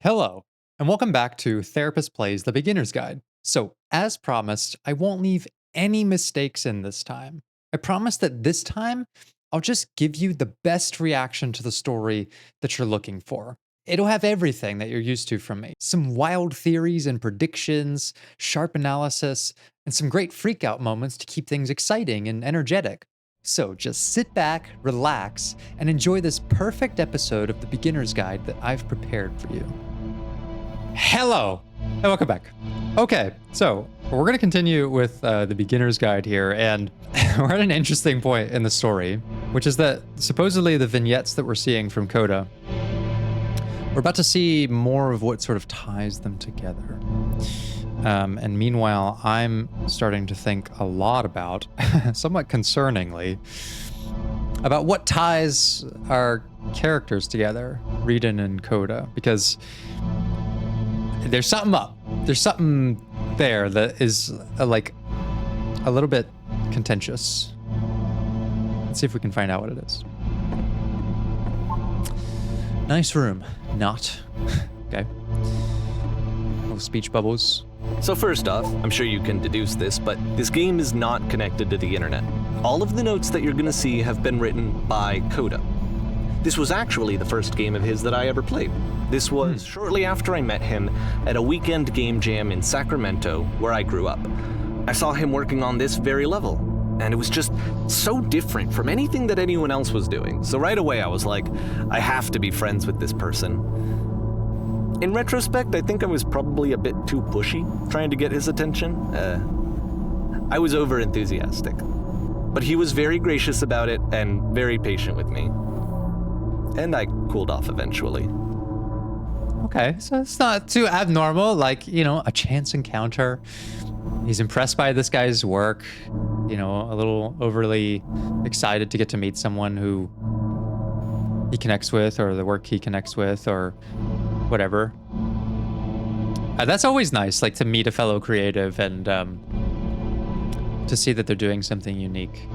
Hello, and welcome back to Therapist Plays the Beginner's Guide. So, as promised, I won't leave any mistakes in this time. I promise that this time, I'll just give you the best reaction to the story that you're looking for. It'll have everything that you're used to from me, some wild theories and predictions, sharp analysis, and some great freakout moments to keep things exciting and energetic. So just sit back, relax, and enjoy this perfect episode of the Beginner's Guide that I've prepared for you. Hello, and welcome back. Okay, so we're going to continue with the Beginner's Guide here, and we're at an interesting point in the story, which is that supposedly the vignettes that we're seeing from Coda, we're about to see more of what sort of ties them together. And meanwhile, I'm starting to think a lot about, somewhat concerningly, about what ties our characters together, Reedon and Coda, because there's something up. There's something there that is like a little bit contentious. Let's see if we can find out what it is. Nice room. Not. Okay. Little speech bubbles. So first off, I'm sure you can deduce this, but this game is not connected to the internet. All of the notes that you're gonna see have been written by Coda. This was actually the first game of his that I ever played. This was shortly after I met him at a weekend game jam in Sacramento, where I grew up. I saw him working on this very level, and it was just so different from anything that anyone else was doing. So right away I was like, I have to be friends with this person. In retrospect, I think I was probably a bit too pushy, trying to get his attention. I was over-enthusiastic. But he was very gracious about it and very patient with me. And I cooled off eventually. Okay, so it's not too abnormal, like, you know, a chance encounter. He's impressed by this guy's work, you know, a little overly excited to get to meet someone who he connects with, or the work he connects with, or whatever. That's always nice, like to meet a fellow creative and to see that they're doing something unique.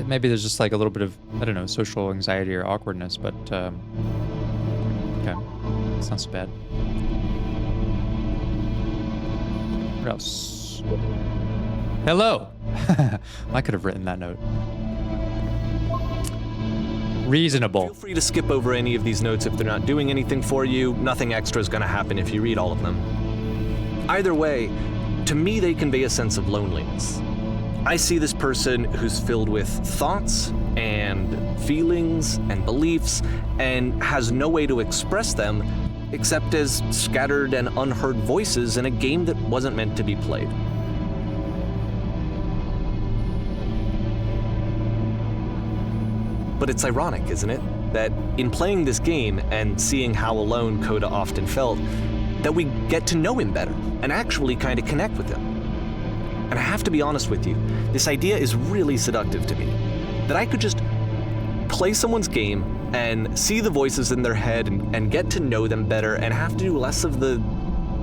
Maybe there's just like a little bit of, I don't know, social anxiety or awkwardness, but okay, it's not so bad. What else? Hello! I could have written that note. Reasonable. Feel free to skip over any of these notes if they're not doing anything for you. Nothing extra is going to happen if you read all of them. Either way, to me they convey a sense of loneliness. I see this person who's filled with thoughts and feelings and beliefs and has no way to express them except as scattered and unheard voices in a game that wasn't meant to be played. But it's ironic, isn't it, that in playing this game and seeing how alone Coda often felt, that we get to know him better and actually kind of connect with him. And I have to be honest with you, this idea is really seductive to me, that I could just play someone's game and see the voices in their head and get to know them better and have to do less of the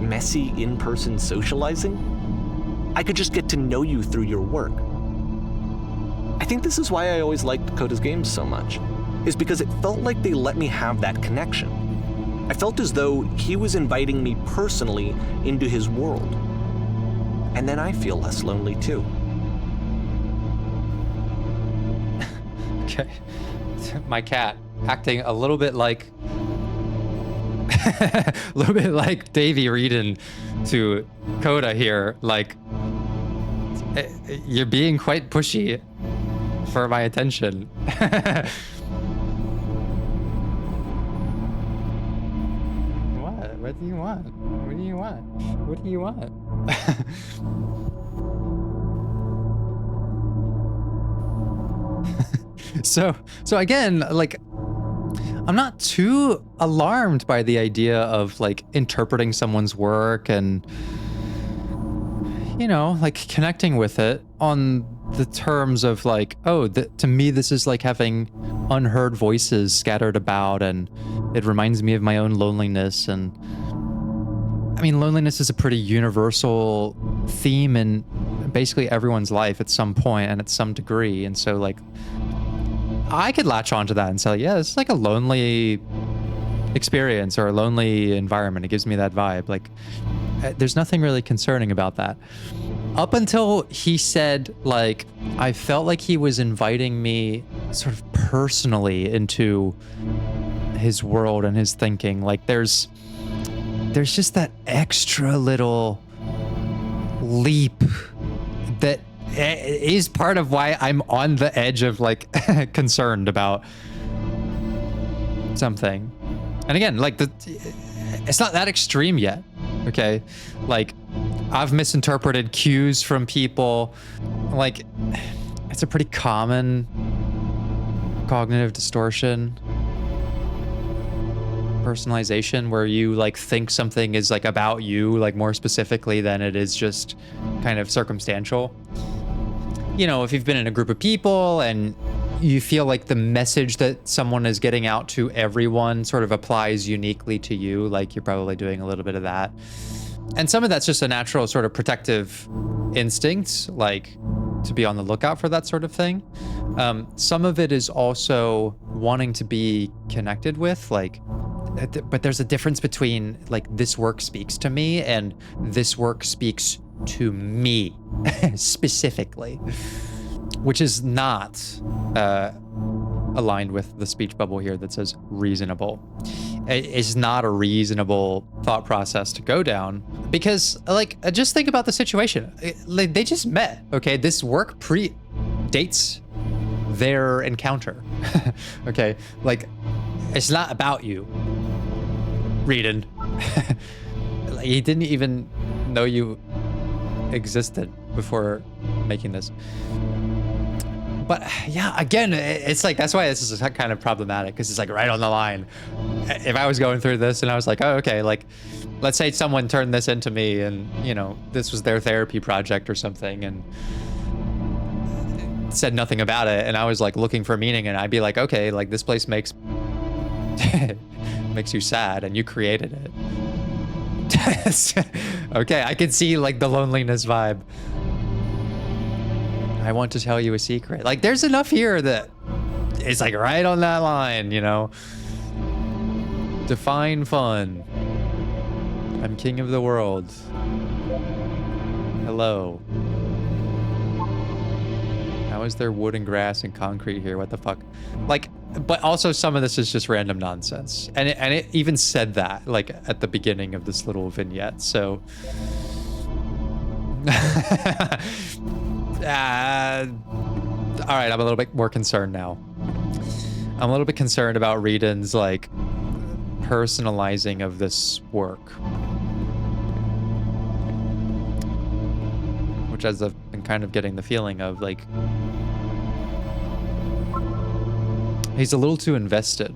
messy in-person socializing. I could just get to know you through your work. I think this is why I always liked Coda's games so much, is because it felt like they let me have that connection. I felt as though he was inviting me personally into his world. And then I feel less lonely too. Okay. My cat acting a little bit like a little bit like Davey Reedon to Coda here. Like, you're being quite pushy for my attention. What? What do you want? What do you want? What do you want? So again, like, I'm not too alarmed by the idea of like interpreting someone's work and, you know, like connecting with it on the terms of like, oh, to me, this is like having unheard voices scattered about, and it reminds me of my own loneliness. And I mean, loneliness is a pretty universal theme in basically everyone's life at some point and at some degree. And so like, I could latch onto that and say, yeah, this is like a lonely experience or a lonely environment. It gives me that vibe. Like, there's nothing really concerning about that. Up until he said, like, I felt like he was inviting me sort of personally into his world and his thinking. Like, there's just that extra little leap that is part of why I'm on the edge of, like, concerned about something. And again, like, it's not that extreme yet, okay? Like, I've misinterpreted cues from people. Like, it's a pretty common cognitive distortion. Personalization, where you, like, think something is, like, about you, like, more specifically than it is just kind of circumstantial. You know, if you've been in a group of people and you feel like the message that someone is getting out to everyone sort of applies uniquely to you, like, you're probably doing a little bit of that. And some of that's just a natural sort of protective instinct, like to be on the lookout for that sort of thing. Some of it is also wanting to be connected with, like, but there's a difference between, like, this work speaks to me and this work speaks to me specifically, which is not aligned with the speech bubble here that says reasonable. It's not a reasonable thought process to go down because, like, just think about the situation. Like, they just met, okay? This work predates their encounter, okay? Like, it's not about you, Reedon. Like, he didn't even know you existed before making this. But yeah, again, it's like, that's why this is kind of problematic, because it's like right on the line. If I was going through this and I was like, oh, okay, like, let's say someone turned this into me and, you know, this was their therapy project or something and said nothing about it, and I was like looking for meaning, and I'd be like, okay, like, this place makes makes you sad and you created it. Okay, I can see, like, the loneliness vibe. I want to tell you a secret. Like, there's enough here that it's like right on that line, you know? Define fun. I'm king of the world. Hello. How is there wood and grass and concrete here? What the fuck? Like, but also some of this is just random nonsense. And it even said that, like, at the beginning of this little vignette, so... all right, I'm a little bit more concerned now. I'm a little bit concerned about Reedon's, like, personalizing of this work, which, as I've been kind of getting the feeling of, like, he's a little too invested.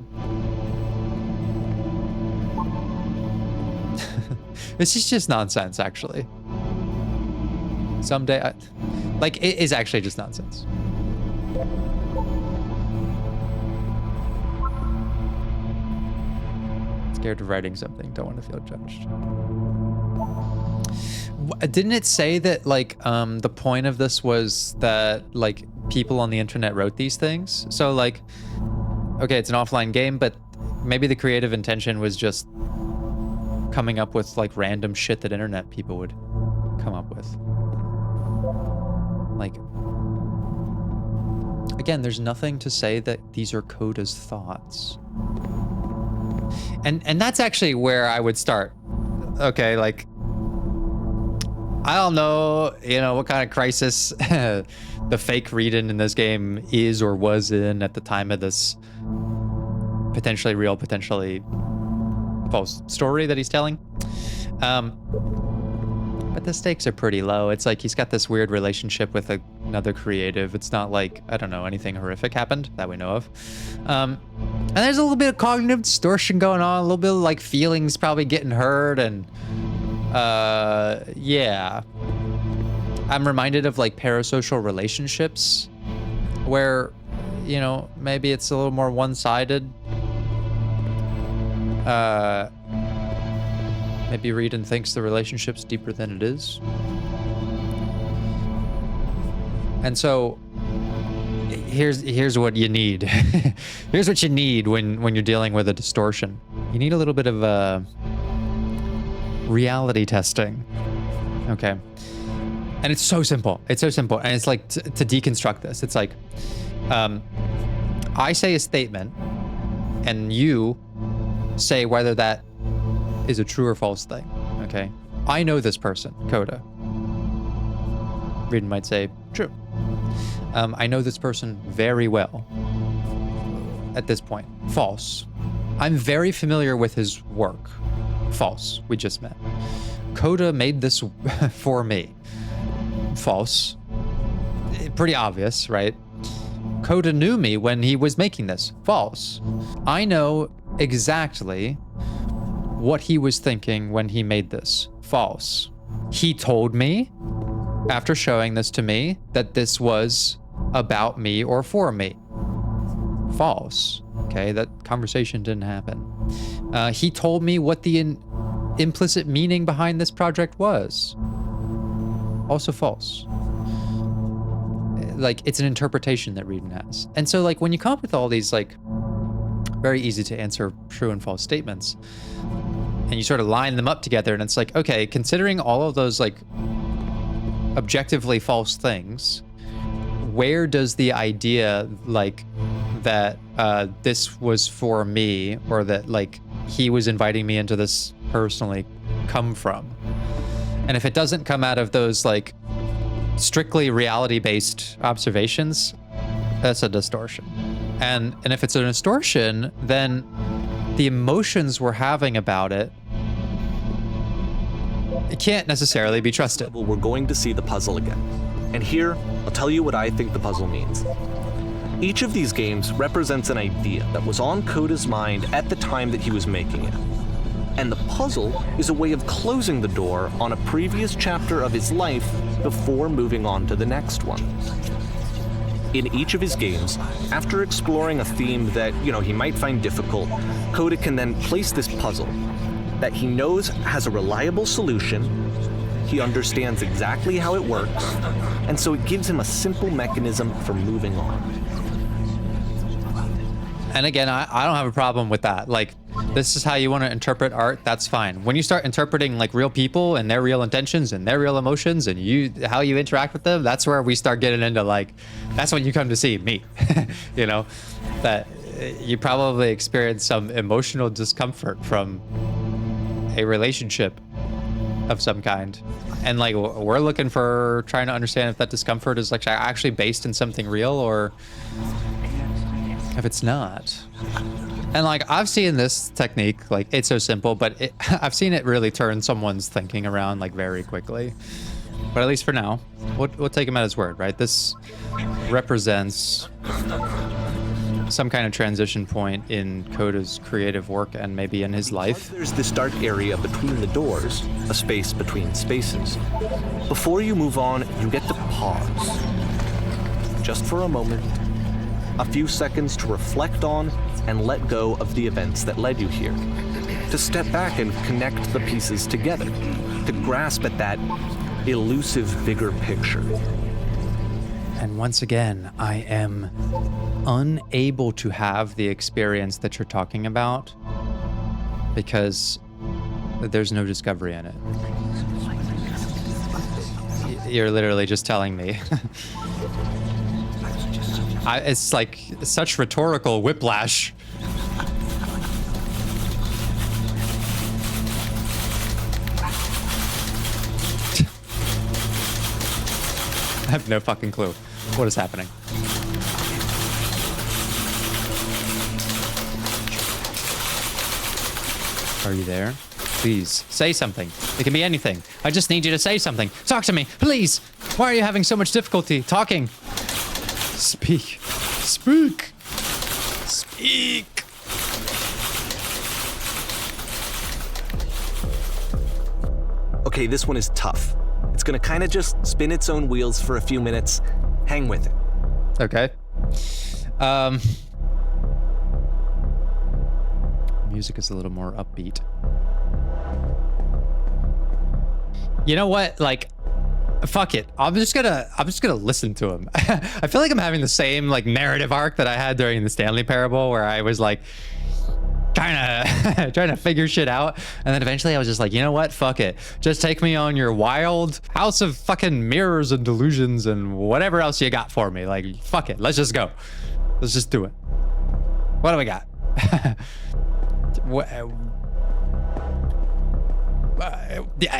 This is just nonsense, actually. Someday, like, it is actually just nonsense. Scared of writing something, don't want to feel judged. Didn't it say that, like, the point of this was that, like, people on the internet wrote these things? So, like, okay, it's an offline game, but maybe the creative intention was just coming up with, like, random shit that internet people would come up with. Like, again, there's nothing to say that these are Coda's thoughts. And that's actually where I would start. Okay, like, I don't know, you know, what kind of crisis the fake Reedon in this game is or was in at the time of this potentially real, potentially false story that he's telling. But the stakes are pretty low. It's like he's got this weird relationship with another creative. It's not like, I don't know, anything horrific happened that we know of. And there's a little bit of cognitive distortion going on, a little bit of, like, feelings probably getting hurt, and yeah. I'm reminded of, like, parasocial relationships where, you know, maybe it's a little more one-sided. Maybe Reedon thinks the relationship's deeper than it is. And so here's what you need. Here's what you need when you're dealing with a distortion. you need a little bit of reality testing. Okay. And it's so simple. It's so simple. And it's like to deconstruct this. It's like, I say a statement and you say whether that is a true or false thing. Okay. I know this person, Coda. Reading might say true. I know this person very well at this point. False. I'm very familiar with his work. False. We just met. Coda made this for me. False. Pretty obvious, right? Coda knew me when he was making this. False. I know exactly what he was thinking when he made this. False. He told me, after showing this to me, that this was about me or for me. False. Okay, that conversation didn't happen. He told me what the implicit meaning behind this project was. Also false. Like, it's an interpretation that Reading has. And so, like, when you come up with all these, like, very easy to answer true and false statements, and you sort of line them up together, and it's like, okay, considering all of those, like, objectively false things, where does the idea, like, that this was for me, or that, like, he was inviting me into this personally come from? And if it doesn't come out of those, like, strictly reality-based observations, that's a distortion. And if it's a distortion, then the emotions we're having about it can't necessarily be trusted. We're going to see the puzzle again. And here, I'll tell you what I think the puzzle means. Each of these games represents an idea that was on Coda's mind at the time that he was making it. And the puzzle is a way of closing the door on a previous chapter of his life before moving on to the next one. In each of his games, after exploring a theme that, he might find difficult, Coda can then place this puzzle that he knows has a reliable solution, he understands exactly how it works, and so it gives him a simple mechanism for moving on. And again, I don't have a problem with that. Like, this is how you want to interpret art, that's fine. When you start interpreting, like, real people and their real intentions and their real emotions and how you interact with them, that's where we start getting into, like, that's when you come to see me. That you probably experience some emotional discomfort from a relationship of some kind. And, like, we're looking for trying to understand if that discomfort is, like, actually based in something real, or if it's not. And, like, I've seen this technique, like, it's so simple, but I've seen it really turn someone's thinking around, like, very quickly. But at least for now, we'll take him at his word, right? This represents some kind of transition point in Coda's creative work and maybe in his life. There's this dark area between the doors, a space between spaces. Before you move on, you get to pause. Just for a moment. A few seconds to reflect on and let go of the events that led you here. To step back and connect the pieces together. To grasp at that elusive bigger picture. And once again, I am unable to have the experience that you're talking about because there's no discovery in it. You're literally just telling me. It's like such rhetorical whiplash. I have no fucking clue what is happening. Are you there? Please, say something. It can be anything. I just need you to say something. Talk to me, please. Why are you having so much difficulty talking? Speak. Speak. Speak. Okay, this one is tough. It's gonna kind of just spin its own wheels for a few minutes. Hang with it. Okay. Music is a little more upbeat. You know what? Like, fuck it. I'm just gonna listen to him. I feel like I'm having the same, like, narrative arc that I had during the Stanley Parable, where I was like, trying to figure shit out. And then eventually I was just like, you know what? Fuck it. Just take me on your wild house of fucking mirrors and delusions and whatever else you got for me. Like, fuck it. Let's just go. Let's just do it. What do we got?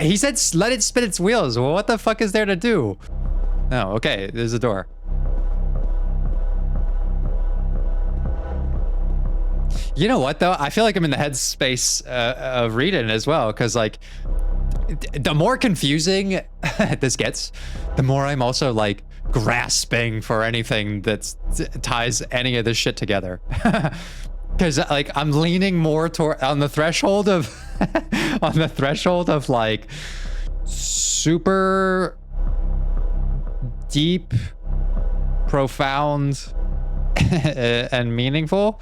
He said, let it spin its wheels. Well, what the fuck is there to do? Oh, okay. There's a door. You know what, though? I feel like I'm in the headspace of reading as well, because, like, the more confusing this gets, the more I'm also, like, grasping for anything that ties any of this shit together. Because, like, I'm leaning more toward on the threshold of on the threshold of, like, super deep, profound, and meaningful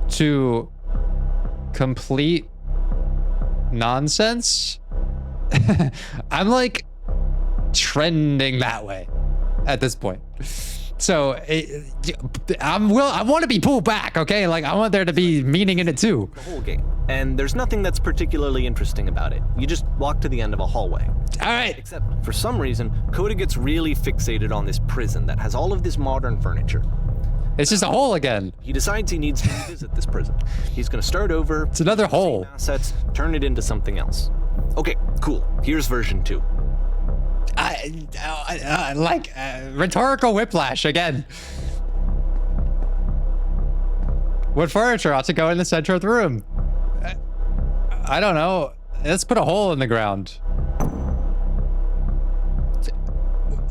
to complete nonsense. I'm like trending that way at this point. So I want to be pulled back, okay? Like, I want there to be meaning in it too. The whole game. And there's nothing that's particularly interesting about it. You just walk to the end of a hallway. All right. Except, for some reason, Coda gets really fixated on this prison that has all of this modern furniture. It's just a hole again. He decides he needs to revisit this prison. He's gonna start over. It's another hole. Assets, turn it into something else. Okay, cool. Here's version 2. Rhetorical whiplash again. What furniture ought to go in the center of the room? I don't know. Let's put a hole in the ground.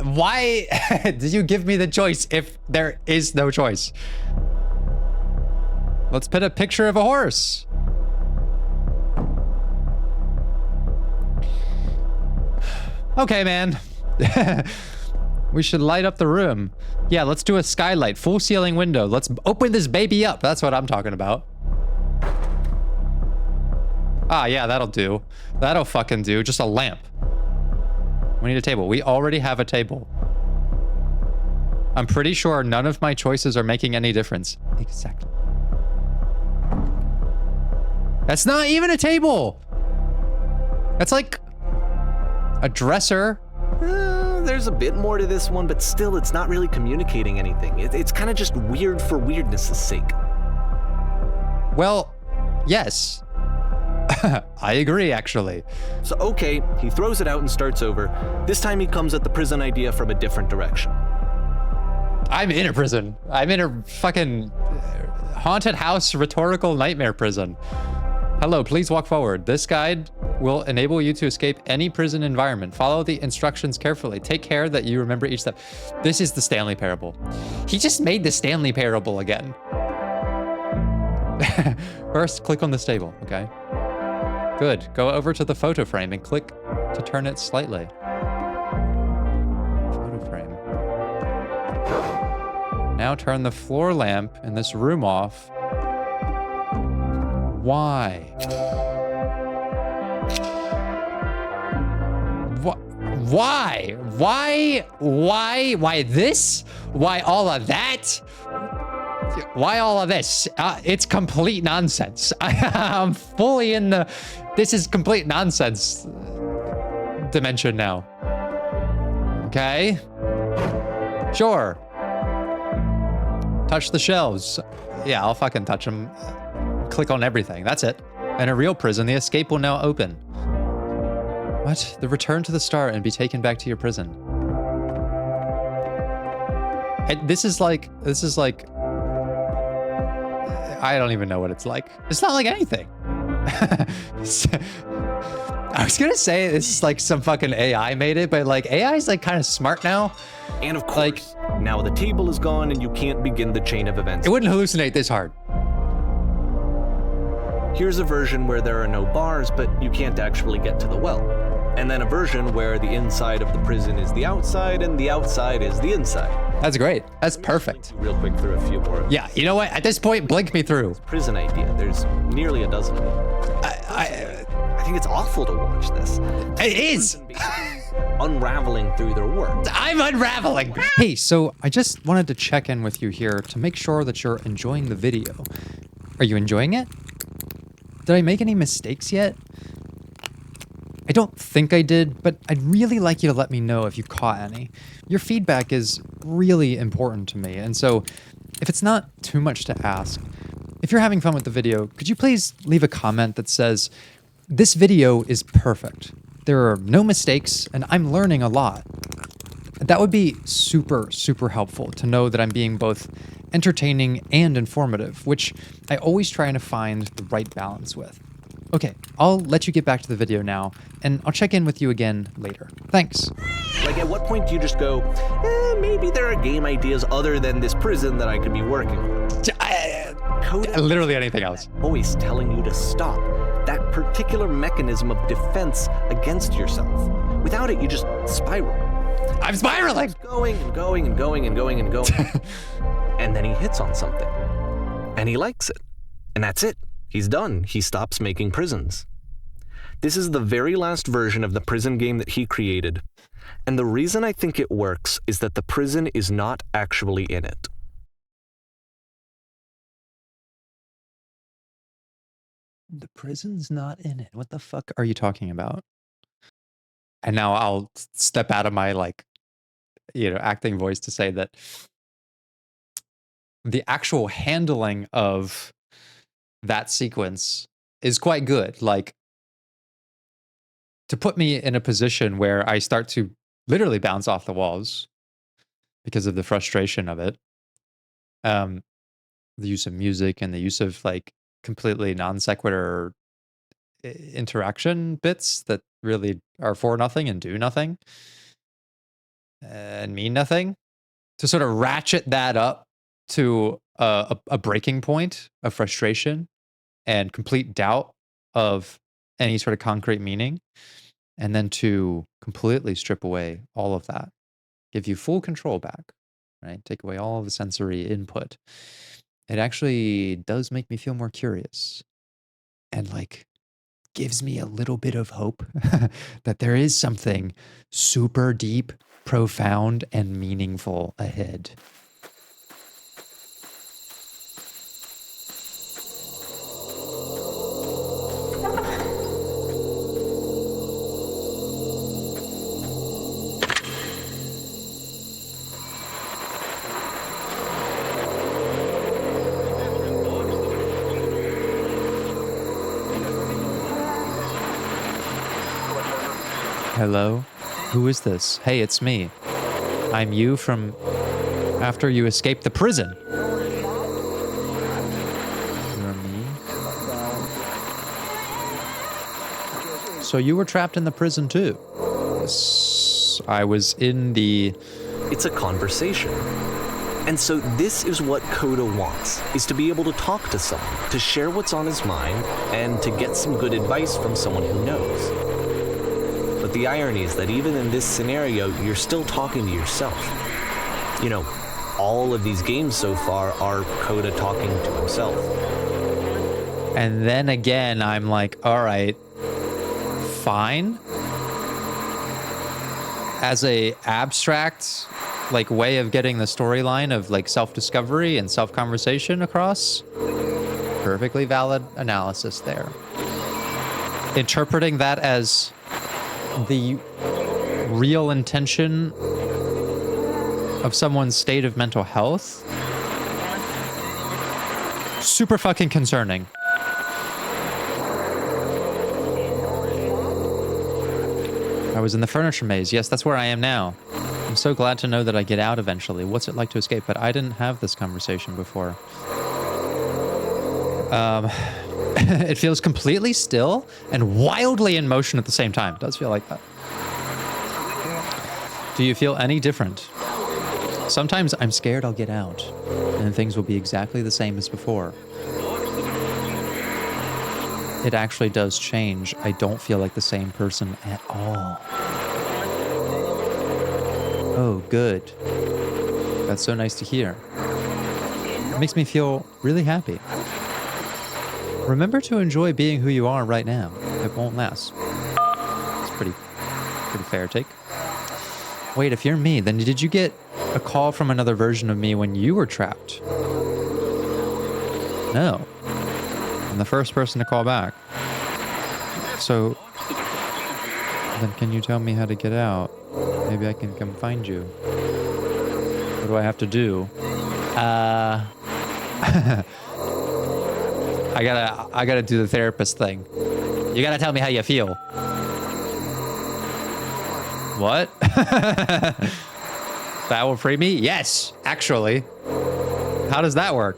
Why did you give me the choice if there is no choice? Let's put a picture of a horse. Okay, man. We should light up the room. Yeah, let's do a skylight, full ceiling window. Let's open this baby up. That's what I'm talking about. Ah, yeah, that'll do. That'll fucking do. Just a lamp. We need a table. We already have a table. I'm pretty sure none of my choices are making any difference. Exactly. That's not even a table. That's like a dresser. There's a bit more to this one, but still, it's not really communicating anything. It's kind of just weird for weirdness' sake. Well, yes. I agree, actually. So, okay, he throws it out and starts over. This time he comes at the prison idea from a different direction. I'm in a prison. I'm in a fucking haunted house rhetorical nightmare prison. Hello, please walk forward. This guide will enable you to escape any prison environment. Follow the instructions carefully. Take care that you remember each step. This is the Stanley Parable. He just made the Stanley Parable again. First, click on this table, okay? Good. Go over to the photo frame and click to turn it slightly. Photo frame. Now turn the floor lamp in this room off. Why? Why? Why this? Why all of that? Why all of this? It's complete nonsense. I'm fully in the this is complete nonsense dimension now. Okay. Sure. Touch the shelves. Yeah, I'll fucking touch them. Click on everything. That's it. In a real prison, the escape will now open. What? The return to the start and be taken back to your prison. This is like, I don't even know what it's like. It's not like anything. I was gonna say this is like some fucking AI made it, but like AI is like kind of smart now. And of course, like, now the table is gone and you can't begin the chain of events. It wouldn't hallucinate this hard. Here's a version where there are no bars, but you can't actually get to the well. And then a version where the inside of the prison is the outside and the outside is the inside. That's great. That's perfect. Real quick through a few more. Yeah, you know what? At this point, blink me through. Prison idea. There's nearly a dozen of them. I think it's awful to watch this. It is. Unraveling through their work. I'm unraveling. Hey, so I just wanted to check in with you here to make sure that you're enjoying the video. Are you enjoying it? Did I make any mistakes yet? I don't think I did, but I'd really like you to let me know if you caught any. Your feedback is really important to me, and so if it's not too much to ask, if you're having fun with the video, could you please leave a comment that says, "This video is perfect. There are no mistakes, and I'm learning a lot." That would be super, super helpful to know that I'm being both entertaining and informative, which I always try to find the right balance with. Okay, I'll let you get back to the video now, and I'll check in with you again later. Thanks. Like, at what point do you just go, maybe there are game ideas other than this prison that I could be working on? Coda Literally anything else. always telling you to stop. That particular mechanism of defense against yourself. Without it, you just spiral. I'm spiraling! Going and going and going and going and going. And then he hits on something. And he likes it. And that's it. He's done. He stops making prisons. This is the very last version of the prison game that he created. And the reason I think it works is that the prison is not actually in it. The prison's not in it. What the fuck are you talking about? And now I'll step out of my, like, acting voice to say that the actual handling of that sequence is quite good. Like, to put me in a position where I start to literally bounce off the walls because of the frustration of it. The use of music and the use of, like, completely non sequitur interaction bits that really are for nothing and do nothing and mean nothing, to sort of ratchet that up to a breaking point of frustration and complete doubt of any sort of concrete meaning, and then to completely strip away all of that, give you full control back, right? Take away all of the sensory input. It actually does make me feel more curious and, like, gives me a little bit of hope that there is something super deep, profound, and meaningful ahead. Hello? Who is this? Hey, it's me. I'm you from after you escaped the prison. You're me? So you were trapped in the prison too? I was in the... It's a conversation. And so this is what Coda wants, is to be able to talk to someone, to share what's on his mind, and to get some good advice from someone who knows. But the irony is that even in this scenario, you're still talking to yourself. You know, all of these games so far are Coda talking to himself. And then again, I'm like, all right, fine. As a abstract, like, way of getting the storyline of, like, self-discovery and self-conversation across, perfectly valid analysis there. Interpreting that as the real intention of someone's state of mental health, super fucking concerning. I was in the furniture maze. Yes, that's where I am now. I'm so glad to know that I get out eventually. What's it like to escape? But I didn't have this conversation before. It feels completely still and wildly in motion at the same time. It does feel like that. Do you feel any different? Sometimes I'm scared I'll get out and things will be exactly the same as before. It actually does change. I don't feel like the same person at all. Oh, good. That's so nice to hear. It makes me feel really happy. Remember to enjoy being who you are right now. It won't last. It's pretty fair take. Wait, if you're me, then did you get a call from another version of me when you were trapped? No. I'm the first person to call back. So, then can you tell me how to get out? Maybe I can come find you. What do I have to do? I gotta do the therapist thing. You gotta tell me how you feel. What? That will free me? Yes, actually. How does that work?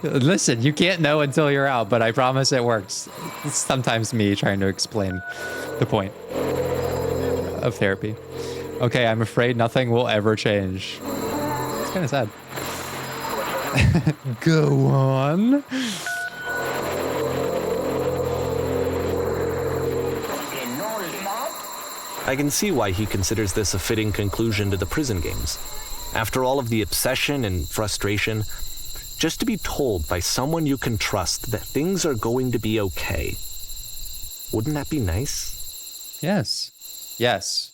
Listen, you can't know until you're out, but I promise it works. It's sometimes me trying to explain the point of therapy. Okay, I'm afraid nothing will ever change. It's kind of sad. Go on. I can see why he considers this a fitting conclusion to the prison games. After all of the obsession and frustration, just to be told by someone you can trust that things are going to be okay. Wouldn't that be nice? Yes. Yes.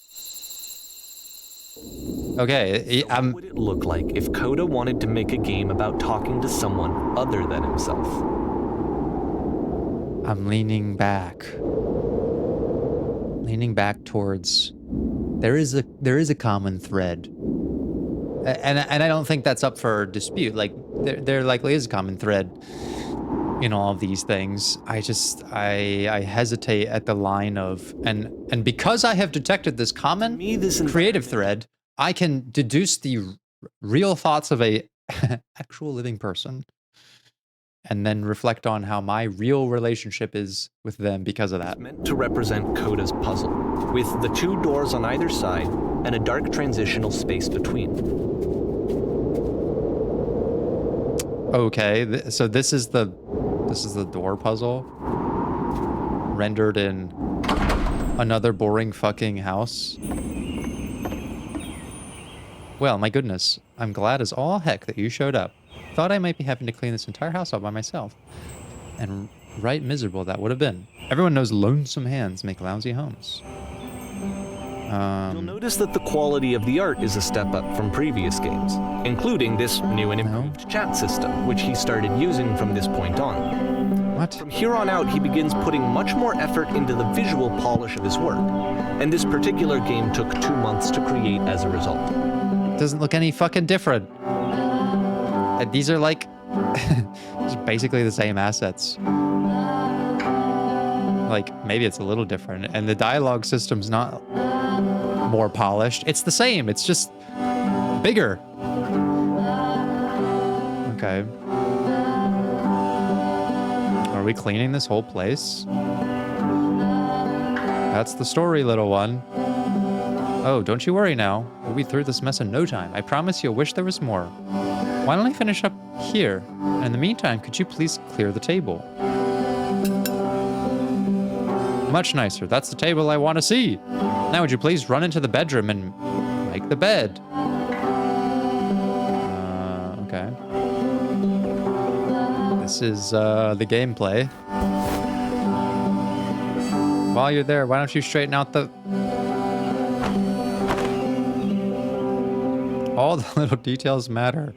Okay, So what would it look like if Coda wanted to make a game about talking to someone other than himself? I'm leaning back. Leaning back towards there is a common thread. And I don't think that's up for dispute. Like there likely is a common thread in all of these things. I hesitate at the line of and because I have detected this common creative thread, I can deduce the real thoughts of a actual living person and then reflect on how my real relationship is with them because of that. It's meant to represent Coda's puzzle, with the two doors on either side and a dark transitional space between. Okay, so this is the door puzzle rendered in another boring fucking house. Well, my goodness, I'm glad as all heck that you showed up. Thought I might be having to clean this entire house all by myself. And right miserable that would have been. Everyone knows lonesome hands make lousy homes. You'll notice that the quality of the art is a step up from previous games, including this new and improved chat system, which he started using from this point on. What? From here on out, he begins putting much more effort into the visual polish of his work, and this particular game took 2 months to create as a result. Doesn't look any fucking different. These are like just basically the same assets. Like maybe it's a little different, and the dialogue system's not more polished. It's the same. It's just bigger. Okay. Are we cleaning this whole place? That's the story, little one. Oh, don't you worry now. We'll be through this mess in no time. I promise you'll wish there was more. Why don't I finish up here? And in the meantime, could you please clear the table? Much nicer. That's the table I want to see. Now would you please run into the bedroom and make the bed? Okay. This is the gameplay. While you're there, why don't you straighten out the... All the little details matter.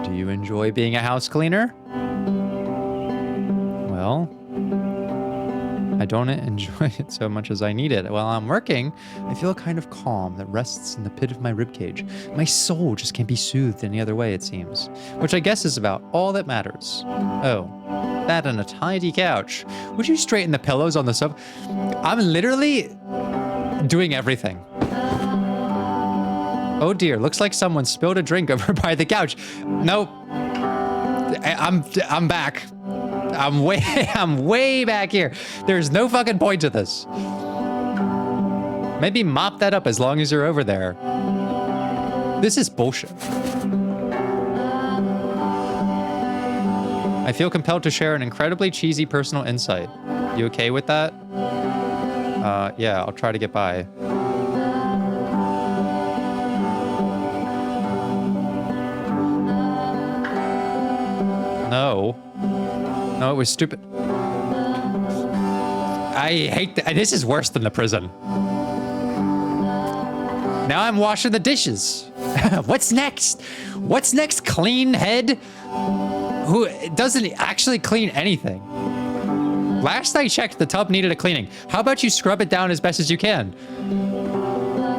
Do you enjoy being a house cleaner? Well, I don't enjoy it so much as I need it. While I'm working, I feel a kind of calm that rests in the pit of my ribcage. My soul just can't be soothed any other way, it seems. Which I guess is about all that matters. Oh, that and a tidy couch. Would you straighten the pillows on the sofa? I'm literally doing everything. Oh dear, looks like someone spilled a drink over by the couch. Nope. I'm back. I'm way back here. There's no fucking point to this. Maybe mop that up as long as you're over there. This is bullshit. I feel compelled to share an incredibly cheesy personal insight. You okay with that? Yeah, I'll try to get by. No. No, it was stupid. I hate that. This is worse than the prison. Now I'm washing the dishes. What's next? What's next, clean head? Who doesn't actually clean anything? Last I checked, the tub needed a cleaning. How about you scrub it down as best as you can?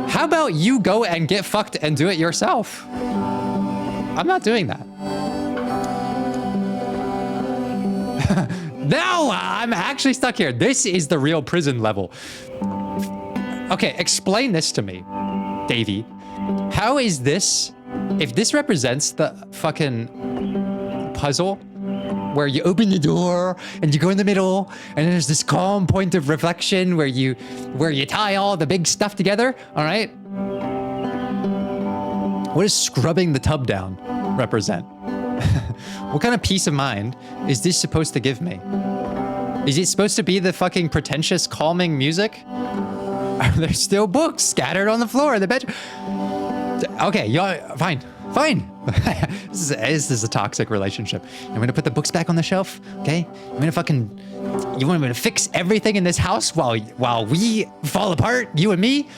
How about you go and get fucked and do it yourself? I'm not doing that. No, I'm actually stuck here. This is the real prison level. Okay, explain this to me, Davey. How is this, if this represents the fucking puzzle where you open the door and you go in the middle and there's this calm point of reflection where you tie all the big stuff together, all right? What does scrubbing the tub down represent? What kind of peace of mind is this supposed to give me? Is it supposed to be the fucking pretentious, calming music? Are there still books scattered on the floor in the bedroom? Okay, fine. This is a toxic relationship. I'm gonna put the books back on the shelf, okay? I'm gonna you want me to fix everything in this house while we fall apart, you and me?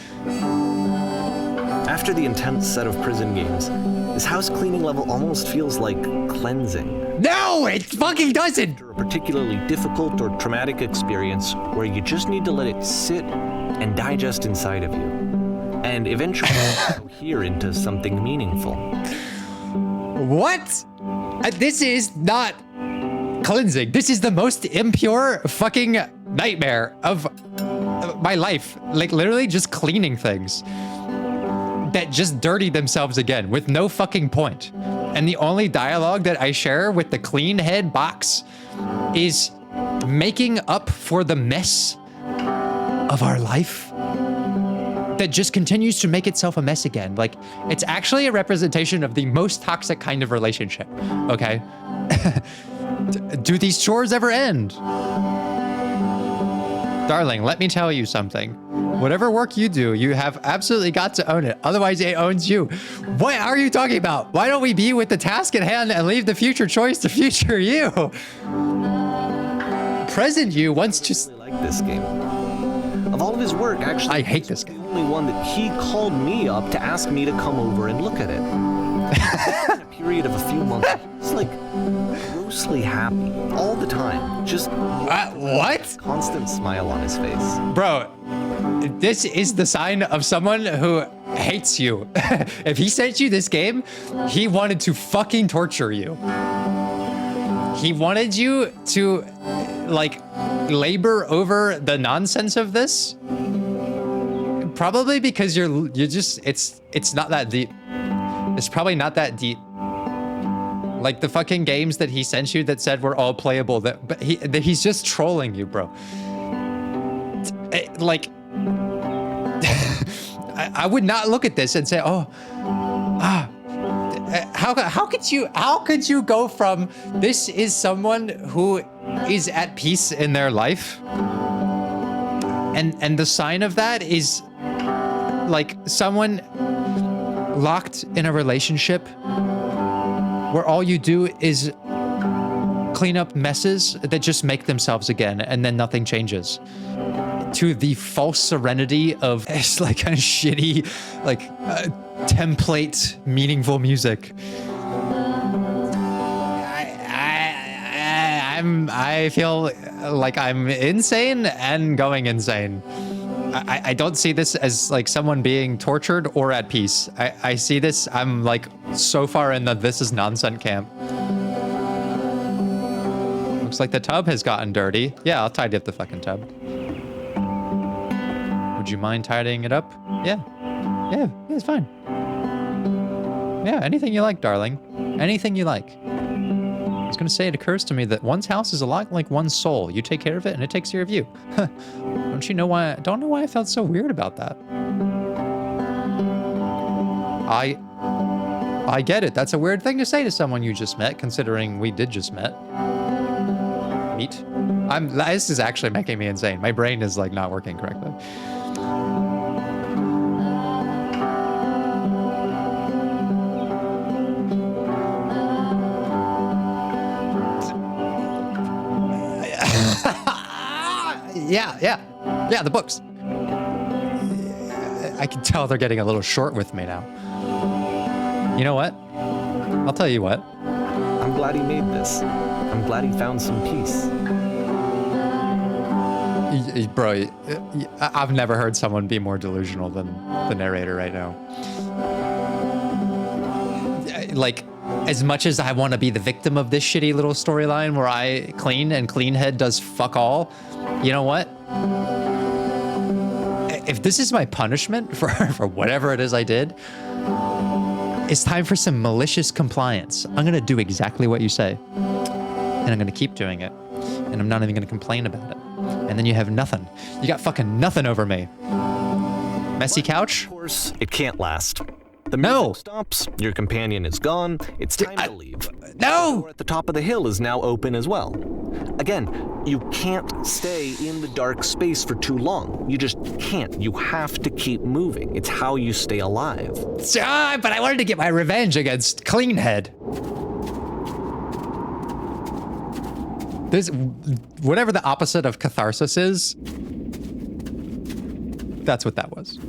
After the intense set of prison games, this house cleaning level almost feels like cleansing. No, it fucking doesn't! After a particularly difficult or traumatic experience where you just need to let it sit and digest inside of you, and eventually cohere into something meaningful. What? This is not cleansing. This is the most impure fucking nightmare of my life. Like, literally just cleaning things that just dirty themselves again with no fucking point. And the only dialogue that I share with the clean head box is making up for the mess of our life that just continues to make itself a mess again. Like, it's actually a representation of the most toxic kind of relationship, okay? Do these chores ever end? Darling, let me tell you something. Whatever work you do, you have absolutely got to own it. Otherwise, it owns you. What are you talking about? Why don't we be with the task at hand and leave the future choice to future you? Present you wants just... I like this game. Of all of his work, actually, I hate this game. The only one that he called me up to ask me to come over and look at it. In a period of a few months, he was like grossly happy all the time. Just what? Constant smile on his face. Bro, this is the sign of someone who hates you. If he sent you this game, he wanted to fucking torture you. He wanted you to, like, labor over the nonsense of this. Probably because you're just, it's not that deep. It's probably not that deep. Like the fucking games that he sent you that said we're all playable, but he's just trolling you, bro. Like, I would not look at this and say, how could you go from this is someone who is at peace in their life, and the sign of that is like someone locked in a relationship where all you do is clean up messes that just make themselves again, and then nothing changes, to the false serenity of it's like kind of shitty, like template meaningful music. I feel like I'm insane and going insane. I don't see this as like someone being tortured or at peace. I see this, I'm like so far in the this is nonsense camp. Looks like the tub has gotten dirty. Yeah, I'll tidy up the fucking tub. Would you mind tidying it up? Yeah, it's fine. Yeah, anything you like, darling. Anything you like. I was gonna say, it occurs to me that one's house is a lot like one's soul. You take care of it and it takes care of you. Don't know why I felt so weird about that. I get it. That's a weird thing to say to someone you just met, considering we did just meet. This is actually making me insane. My brain is like not working correctly. Yeah, the books. I can tell they're getting a little short with me now. You know what? I'll tell you what. I'm glad he made this. I'm glad he found some peace. Bro, I've never heard someone be more delusional than the narrator right now. Like, as much as I want to be the victim of this shitty little storyline where I clean and Cleanhead does fuck all, you know what? If this is my punishment for whatever it is I did, it's time for some malicious compliance. I'm going to do exactly what you say. And I'm going to keep doing it. And I'm not even going to complain about it. And then you have nothing. You got fucking nothing over me. Messy couch? Of course, it can't last. The music stops, your companion is gone, it's time to leave. No! The door at the top of the hill is now open as well. Again, you can't stay in the dark space for too long. You just can't. You have to keep moving. It's how you stay alive. But I wanted to get my revenge against Cleanhead. This, whatever the opposite of catharsis is, that's what that was.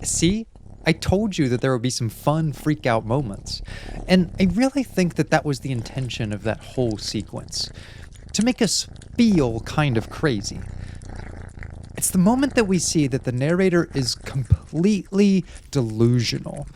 See? I told you that there would be some fun freak out moments. And I really think that that was the intention of that whole sequence. To make us feel kind of crazy. It's the moment that we see that the narrator is completely delusional.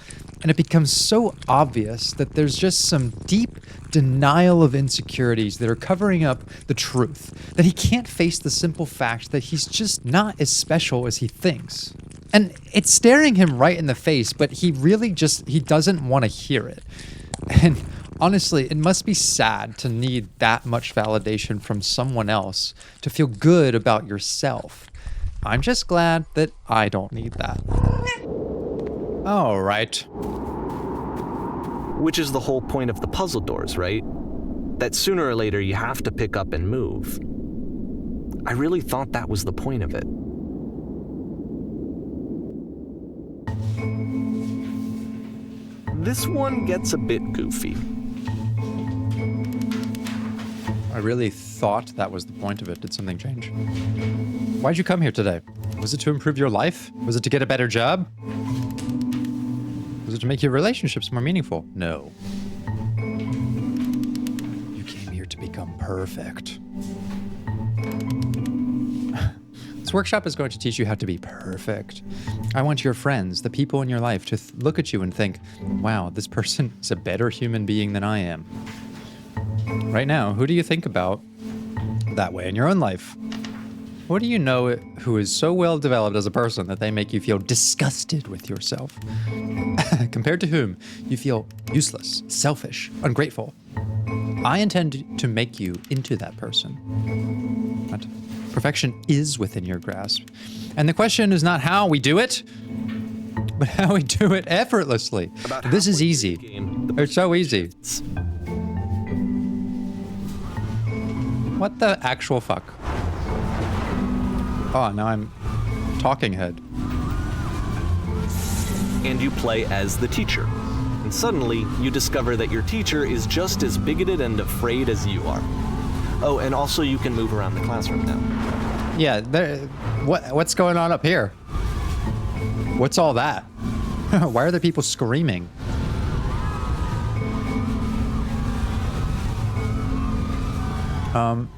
And it becomes so obvious that there's just some deep denial of insecurities that are covering up the truth. That he can't face the simple fact that he's just not as special as he thinks. And it's staring him right in the face, but he really he doesn't want to hear it. And honestly, it must be sad to need that much validation from someone else to feel good about yourself. I'm just glad that I don't need that. All right. Which is the whole point of the puzzle doors, right? That sooner or later you have to pick up and move. I really thought that was the point of it. This one gets a bit goofy. I really thought that was the point of it. Did something change? Why'd you come here today? Was it to improve your life? Was it to get a better job? Was it to make your relationships more meaningful? No. You came here to become perfect. This workshop is going to teach you how to be perfect. I want your friends, the people in your life, to look at you and think, wow, this person is a better human being than I am. Right now, who do you think about that way in your own life? What do you know who is so well developed as a person that they make you feel disgusted with yourself? Compared to whom you feel useless, selfish, ungrateful. I intend to make you into that person. But perfection is within your grasp. And the question is not how we do it, but how we do it effortlessly. This is easy. It's so easy. What the actual fuck? Oh, now I'm talking head. And you play as the teacher. And suddenly, you discover that your teacher is just as bigoted and afraid as you are. Oh, and also you can move around the classroom now. Yeah, what's going on up here? What's all that? Why are there people screaming? On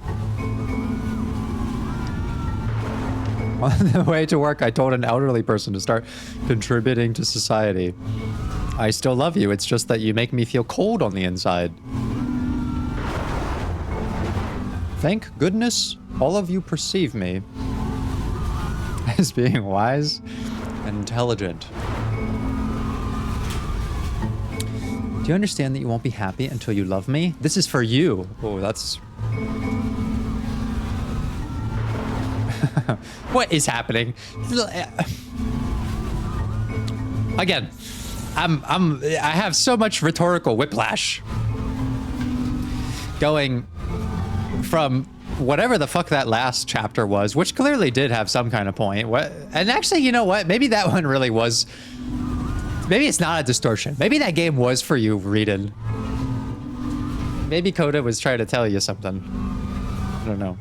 the way to work, I told an elderly person to start contributing to society. I still love you, it's just that you make me feel cold on the inside. Thank goodness all of you perceive me as being wise and intelligent. Do you understand that you won't be happy until you love me? This is for you. Oh, that's... What is happening? Again, I have so much rhetorical whiplash going from whatever the fuck that last chapter was, which clearly did have some kind of point. And actually, you know what? Maybe that one really was. Maybe it's not a distortion. Maybe that game was for you, Reedon. Maybe Coda was trying to tell you something. I don't know.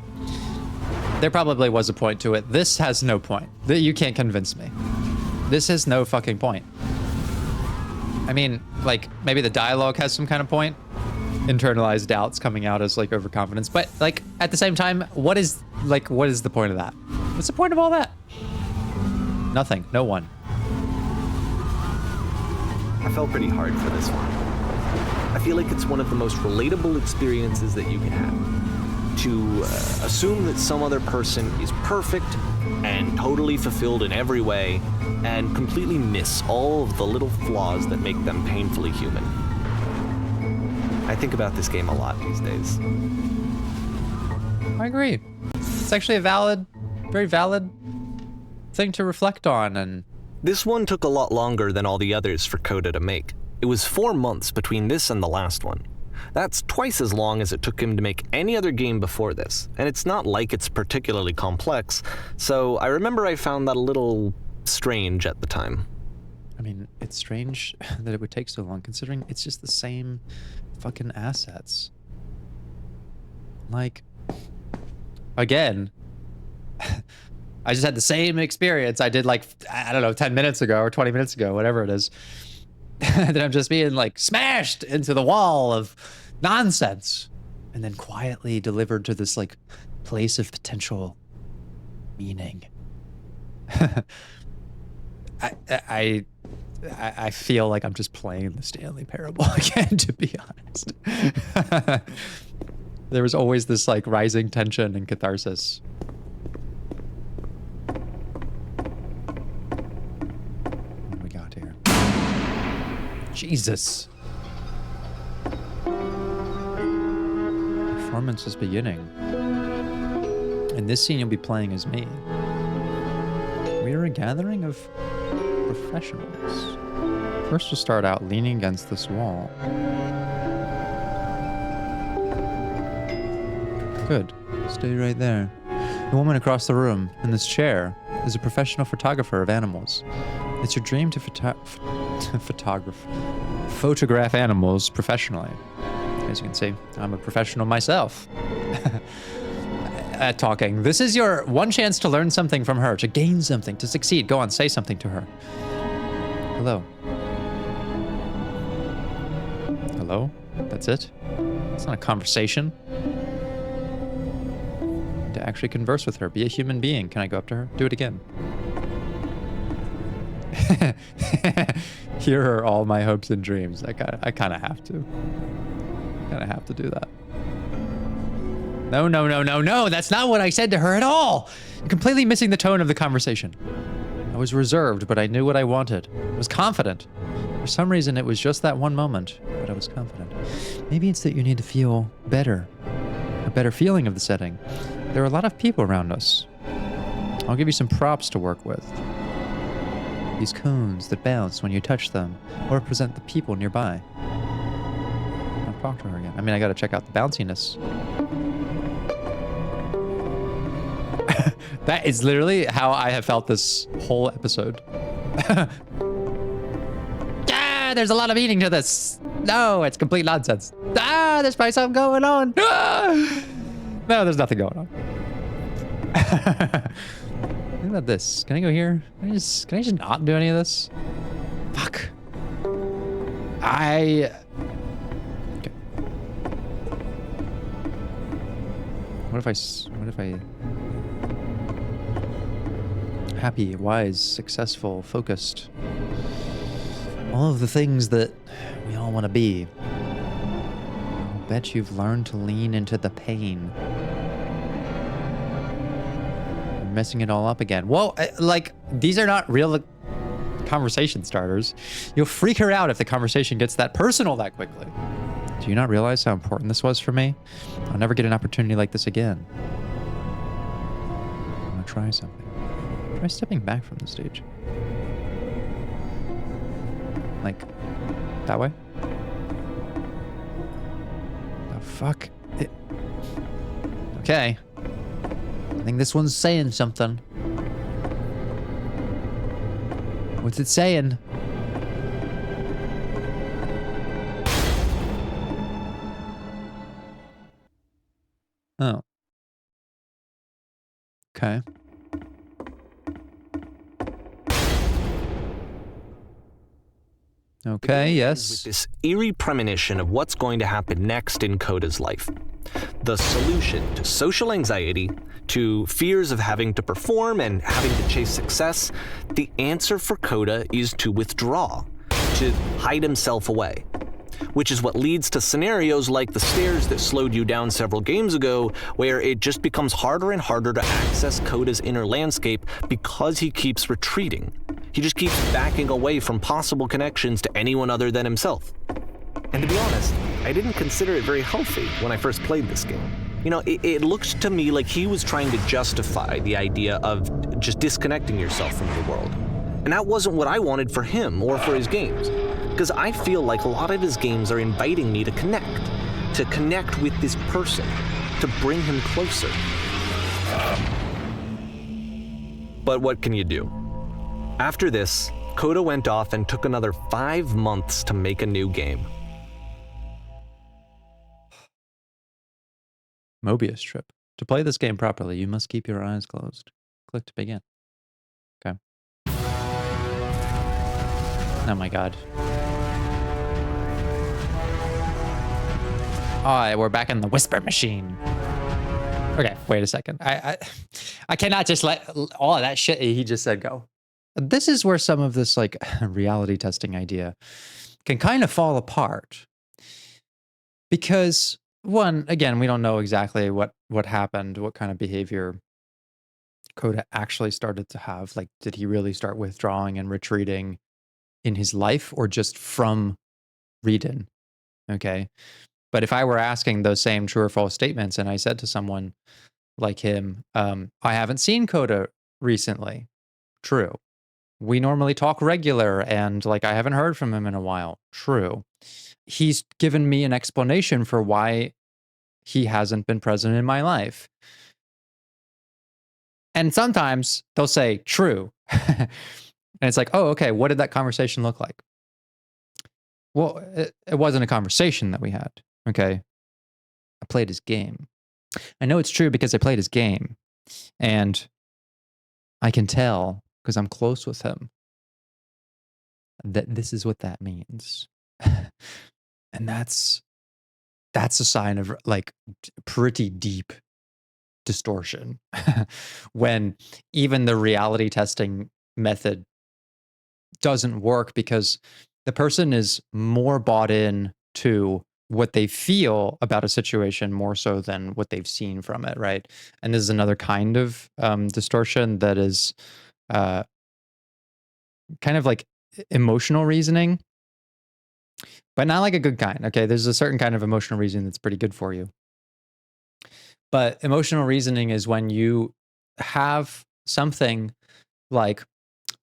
There probably was a point to it. This has no point. You can't convince me. This has no fucking point. I mean, like, maybe the dialogue has some kind of point. Internalized doubts coming out as, like, overconfidence. But, like, at the same time, what is the point of that? What's the point of all that? Nothing. No one. I felt pretty hard for this one. I feel like it's one of the most relatable experiences that you can have. To assume that some other person is perfect and totally fulfilled in every way, and completely miss all of the little flaws that make them painfully human. I think about this game a lot these days. I agree. It's actually a very valid thing to reflect on. And this one took a lot longer than all the others for Coda to make. It was 4 months between this and the last one. That's twice as long as it took him to make any other game before this, and it's not like it's particularly complex, so I remember I found that a little strange at the time. I mean, it's strange that it would take so long, considering it's just the same fucking assets. Like, again, I just had the same experience I did, like, I don't know, 10 minutes ago or 20 minutes ago, whatever it is. That I'm just being, like, smashed into the wall of nonsense and then quietly delivered to this, like, place of potential meaning. I feel like I'm just playing the Stanley Parable again, to be honest. There was always this, like, rising tension and catharsis. What do we got here? Jesus. Performance is beginning. In this scene, you'll be playing as me. We are a gathering of professionals. First, we'll start out leaning against this wall. Good. Stay right there. The woman across the room, in this chair, is a professional photographer of animals. It's your dream to photograph animals professionally. As you can see, I'm a professional myself. At talking. This is your one chance to learn something from her, to gain something, to succeed. Go on, say something to her. Hello. Hello? That's it? It's not a conversation. To actually converse with her, be a human being. Can I go up to her? Do it again. Here are all my hopes and dreams. I kind of have to. Kind of have to do that. No, no, no, no, no. That's not what I said to her at all. You're completely missing the tone of the conversation. I was reserved, but I knew what I wanted. I was confident. For some reason, it was just that one moment, but I was confident. Maybe it's that you need to feel better. A better feeling of the setting. There are a lot of people around us. I'll give you some props to work with. These cones that bounce when you touch them, or represent the people nearby. I'll talk to her again. I mean, I gotta check out the bounciness. That is literally how I have felt this whole episode. Ah, there's a lot of meaning to this. No, it's complete nonsense. Ah, there's probably something going on. Ah! No, there's nothing going on. Think about this. Can I go here? Can I just not do any of this? Fuck. Okay. What if I happy, wise, successful, focused. All of the things that we all want to be. I'll bet you've learned to lean into the pain. You're messing it all up again. Whoa, like, these are not real conversation starters. You'll freak her out if the conversation gets that personal that quickly. Do you not realize how important this was for me? I'll never get an opportunity like this again. I want to try something. Try stepping back from the stage. Like, that way? The fuck? Okay. I think this one's saying something. What's it saying? Oh. Okay. The Okay, game ends with yes. this eerie premonition of what's going to happen next in Coda's life. The solution to social anxiety, to fears of having to perform and having to chase success, the answer for Coda is to withdraw, to hide himself away. Which is what leads to scenarios like the stairs that slowed you down several games ago, where it just becomes harder and harder to access Coda's inner landscape because he keeps retreating. He just keeps backing away from possible connections to anyone other than himself. And to be honest, I didn't consider it very healthy when I first played this game. You know, it looked to me like he was trying to justify the idea of just disconnecting yourself from the world. And that wasn't what I wanted for him or for his games. Because I feel like a lot of his games are inviting me to connect with this person, to bring him closer. But what can you do? After this, Coda went off and took another 5 months to make a new game. Mobius strip. To play this game properly, you must keep your eyes closed. Click to begin. Okay. Oh my god. Oh, we're back in the whisper machine. Okay, wait a second. I cannot just let all of that shit he just said go. This is where some of this like reality testing idea can kind of fall apart. Because one, again, we don't know exactly what happened, what kind of behavior Coda actually started to have. Like, did he really start withdrawing and retreating in his life or just from read-in? Okay. But if I were asking those same true or false statements and I said to someone like him, I haven't seen Coda recently. True. We normally talk regular and like I haven't heard from him in a while. True. He's given me an explanation for why he hasn't been present in my life. And sometimes they'll say true. And it's like, oh, okay, what did that conversation look like? Well, it wasn't a conversation that we had. Okay. I played his game. I know it's true because I played his game. And I can tell because I'm close with him that this is what that means. And that's a sign of like pretty deep distortion when even the reality testing method doesn't work because the person is more bought in to what they feel about a situation more so than what they've seen from it, right? And this is another kind of distortion that is kind of like emotional reasoning, but not like a good kind. Okay, there's a certain kind of emotional reasoning that's pretty good for you. But emotional reasoning is when you have something like,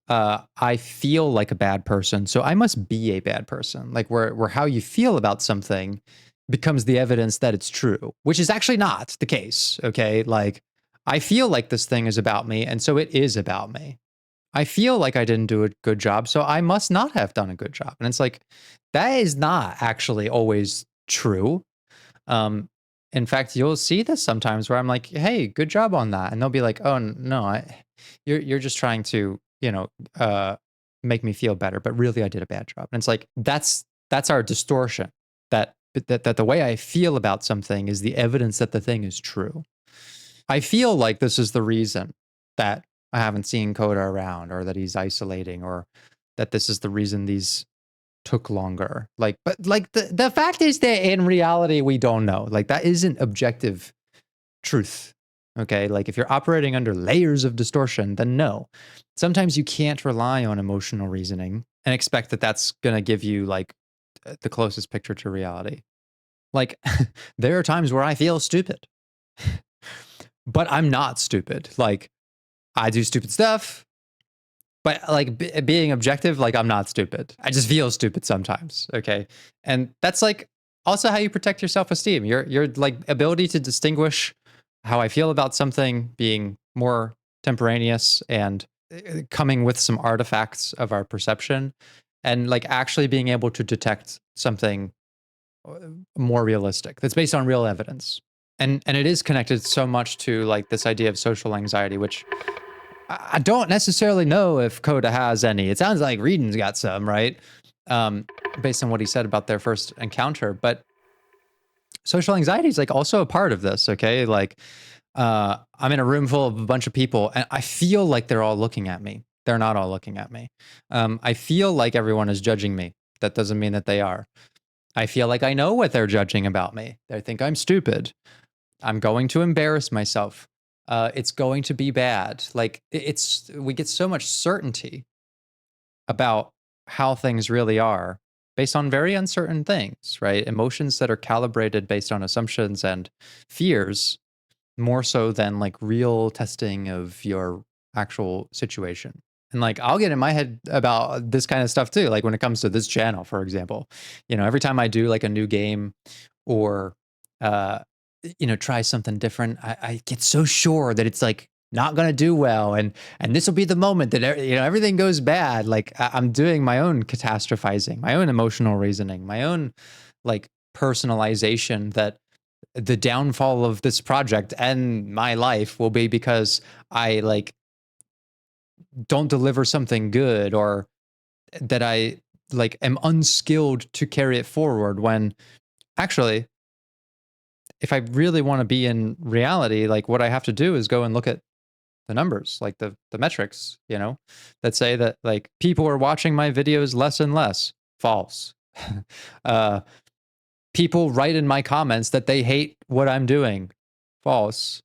I feel like a bad person, so I must be a bad person. Like where how you feel about something becomes the evidence that it's true, which is actually not the case. Okay, like I feel like this thing is about me, and so it is about me. I feel like I didn't do a good job, so I must not have done a good job. And it's like, that is not actually always true. Um, in fact, you'll see this sometimes where I'm like, hey, good job on that. And they'll be like, oh, no, you're just trying to, make me feel better. But really, I did a bad job. And it's like, that's our distortion, that the way I feel about something is the evidence that the thing is true. I feel like this is the reason that I haven't seen Coda around, or that he's isolating, or that this is the reason these took longer. Like, but like the fact is that in reality, we don't know. Like that isn't objective truth. Okay. Like if you're operating under layers of distortion, then no. Sometimes you can't rely on emotional reasoning and expect that that's going to give you like the closest picture to reality. Like there are times where I feel stupid, but I'm not stupid. Like I do stupid stuff, but like being objective, like I'm not stupid. I just feel stupid sometimes. Okay. And that's like also how you protect your self-esteem. Your like ability to distinguish how I feel about something being more temporaneous and coming with some artifacts of our perception, and like actually being able to detect something more realistic that's based on real evidence. And it is connected so much to like this idea of social anxiety, which I don't necessarily know if Coda has any. It sounds like Reedon's got some, right? Um, Based on what he said about their first encounter. But social anxiety is like also a part of this, okay? Like I'm in a room full of a bunch of people and I feel like they're all looking at me. They're not all looking at me. I feel like everyone is judging me. That doesn't mean that they are. I feel like I know what they're judging about me. They think I'm stupid. I'm going to embarrass myself. It's going to be bad. Like we get so much certainty about how things really are based on very uncertain things, right? Emotions that are calibrated based on assumptions and fears more so than like real testing of your actual situation. And like I'll get in my head about this kind of stuff too. Like when it comes to this channel, for example, every time I do like a new game or uh try something different, I get so sure that it's like not gonna do well, and this will be the moment that everything goes bad. Like I'm doing my own catastrophizing, my own emotional reasoning, my own like personalization that the downfall of this project and my life will be because I like don't deliver something good, or that I like am unskilled to carry it forward, when actually if I really want to be in reality, like what I have to do is go and look at the numbers, like the metrics, that say that like people are watching my videos less and less. False. uh People write in my comments that they hate what I'm doing. False.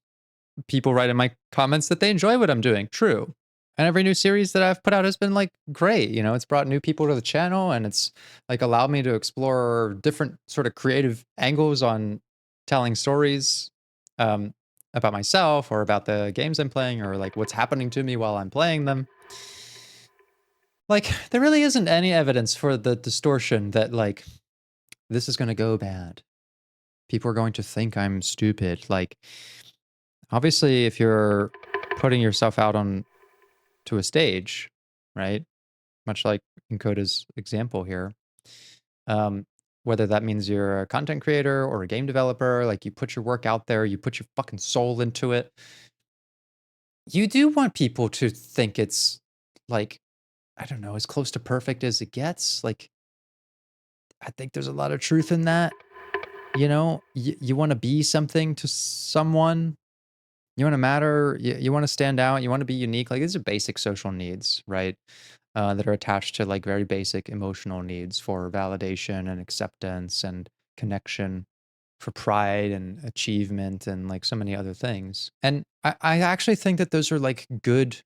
People write in my comments that they enjoy what I'm doing. True. And every new series that I've put out has been like great. It's brought new people to the channel, and it's like allowed me to explore different sort of creative angles on telling stories um, about myself or about the games I'm playing, or like what's happening to me while I'm playing them. Like there really isn't any evidence for the distortion that like this is going to go bad. People are going to think I'm stupid. Like obviously if you're putting yourself out on to a stage, right? Much like in Coda's example here. Um, Whether that means you're a content creator or a game developer, like you put your work out there, you put your fucking soul into it. You do want people to think it's like, I don't know, as close to perfect as it gets. Like, I think there's a lot of truth in that. You want to be something to someone. You want to matter. You want to stand out. You want to be unique. Like, these are basic social needs, right? That are attached to like very basic emotional needs for validation and acceptance and connection, for pride and achievement and like so many other things. And I actually think that those are like good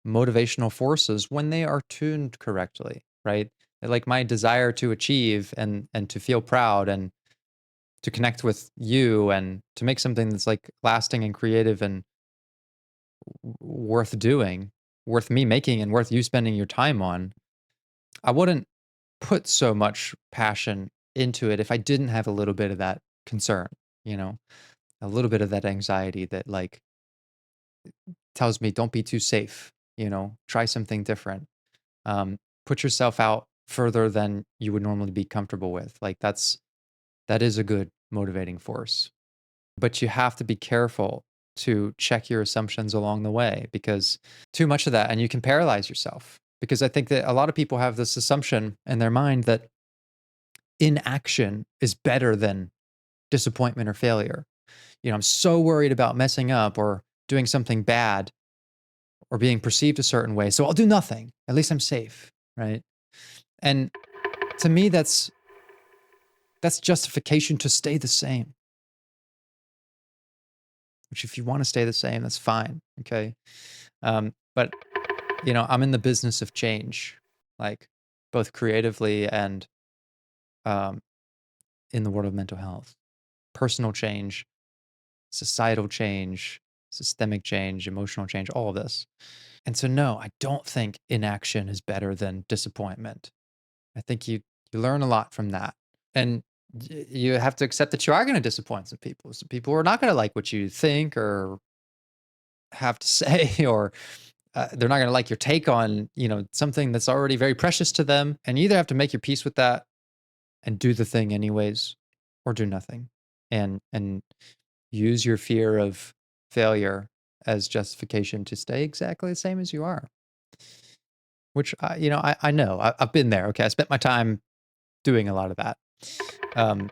motivational forces when they are tuned correctly, right? Like my desire to achieve and to feel proud and to connect with you and to make something that's like lasting and creative and worth doing, worth me making and worth you spending your time on. I wouldn't put so much passion into it if I didn't have a little bit of that concern, you know, a little bit of that anxiety that like tells me don't be too safe, try something different. Put yourself out further than you would normally be comfortable with. Like that is a good motivating force. But you have to be careful to check your assumptions along the way, because too much of that and you can paralyze yourself. Because I think that a lot of people have this assumption in their mind that inaction is better than disappointment or failure. I'm so worried about messing up or doing something bad or being perceived a certain way, so I'll do nothing. At least I'm safe, right? And to me, that's justification to stay the same. Which, if you want to stay the same, that's fine. Okay. But I'm in the business of change, like both creatively and um, in the world of mental health, personal change, societal change, systemic change, emotional change, all of this. And so, no, I don't think inaction is better than disappointment. I think you learn a lot from that. And you have to accept that you are going to disappoint some people. Some people are not going to like what you think or have to say, or they're not going to like your take on, something that's already very precious to them. And you either have to make your peace with that and do the thing anyways, or do nothing. And use your fear of failure as justification to stay exactly the same as you are. Which, I know. I've been there, okay? I spent my time doing a lot of that. Um,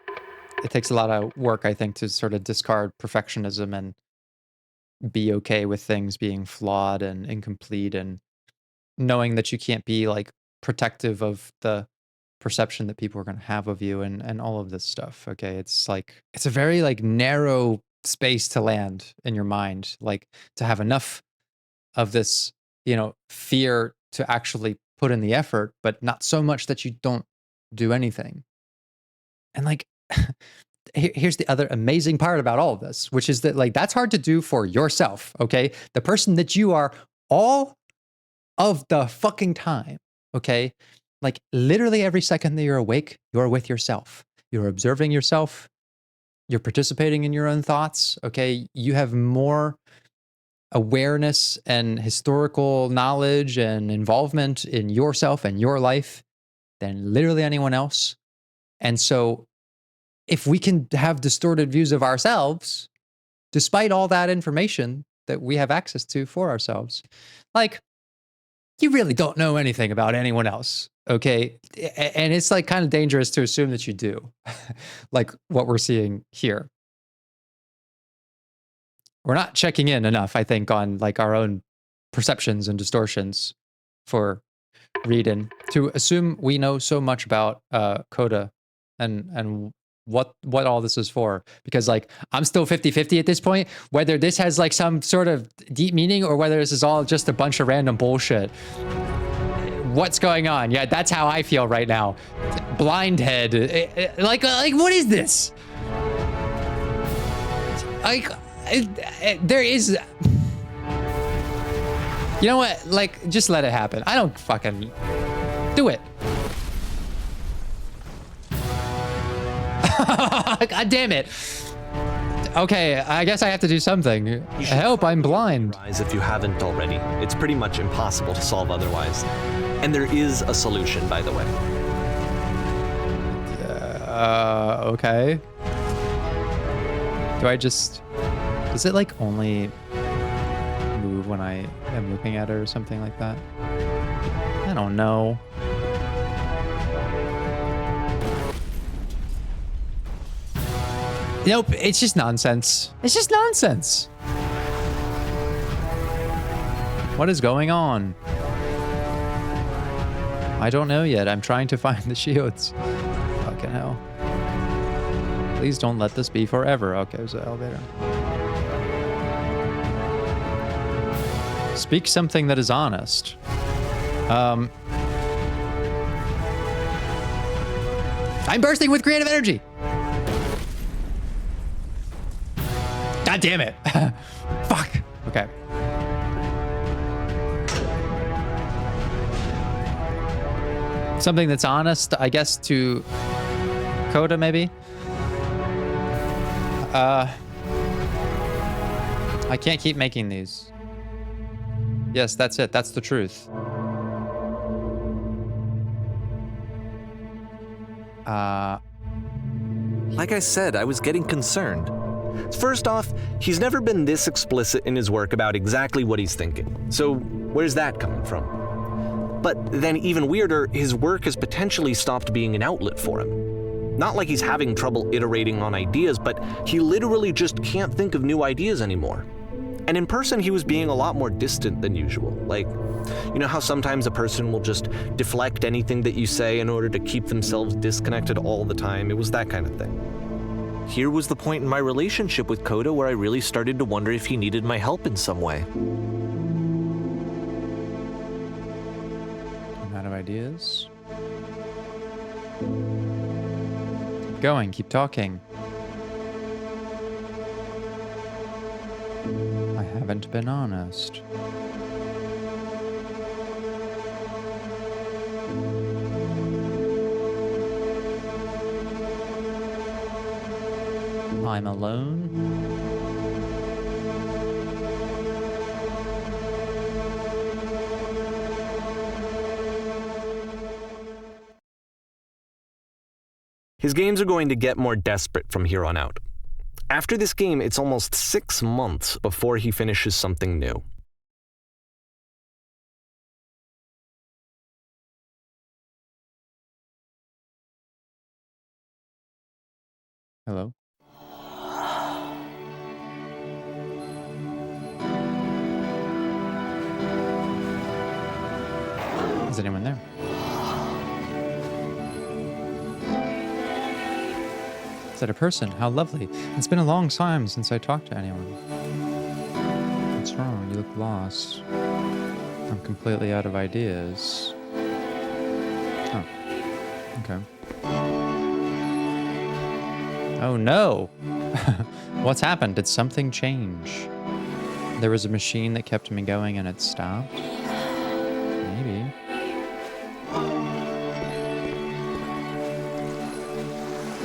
it takes a lot of work, I think, to sort of discard perfectionism and be okay with things being flawed and incomplete, and knowing that you can't be, like, protective of the perception that people are gonna have of you, and all of this stuff, okay? It's like it's a very, like, narrow space to land in your mind, like, to have enough of this, fear to actually put in the effort, but not so much that you don't do anything. And, like, here's the other amazing part about all of this, which is that, like, that's hard to do for yourself, okay? The person that you are all of the fucking time, okay? Like, literally every second that you're awake, you're with yourself. You're observing yourself. You're participating in your own thoughts, okay? You have more awareness and historical knowledge and involvement in yourself and your life than literally anyone else. And so, if we can have distorted views of ourselves, despite all that information that we have access to for ourselves, like, you really don't know anything about anyone else, okay? And it's, like, kind of dangerous to assume that you do, like what we're seeing here. We're not checking in enough, I think, on, like, our own perceptions and distortions for reading to assume we know so much about coda and what all this is for, because, like, I'm still 50-50 at this point whether this has, like, some sort of deep meaning or whether this is all just a bunch of random bullshit. What's going on? Yeah, that's how I feel right now. Blind head. Like, what is this? Like, there is. You know what? Like, just let it happen. I don't fucking do it. God damn it. Okay, I guess I have to do something. Help, I'm blind. If you haven't already, it's pretty much impossible to solve otherwise. And there is a solution, by the way. Okay. Does it, like, only move when I am looking at it or something like that? I don't know. Nope, it's just nonsense. It's just nonsense. What is going on? I don't know yet. I'm trying to find the shields. Fucking hell. Please don't let this be forever. Okay, there's the elevator. Speak something that is honest. I'm bursting with creative energy. God damn it. Fuck. Okay. Something that's honest, I guess, to Coda, maybe? I can't keep making these. Yes, that's it. That's the truth. Like I said, I was getting concerned. First off, he's never been this explicit in his work about exactly what he's thinking. So where's that coming from? But then even weirder, his work has potentially stopped being an outlet for him. Not like he's having trouble iterating on ideas, but he literally just can't think of new ideas anymore. And in person, he was being a lot more distant than usual. Like, you know how sometimes a person will just deflect anything that you say in order to keep themselves disconnected all the time? It was that kind of thing. Here was the point in my relationship with Coda where I really started to wonder if he needed my help in some way. I'm out of ideas. Keep going, keep talking. I haven't been honest. I'm alone. His games are going to get more desperate from here on out. After this game, it's almost 6 months before he finishes something new. Hello? Is anyone there? Is that a person? How lovely. It's been a long time since I talked to anyone. What's wrong? You look lost. I'm completely out of ideas. Oh. Okay. Oh no! What's happened? Did something change? There was a machine that kept me going and it stopped? Maybe.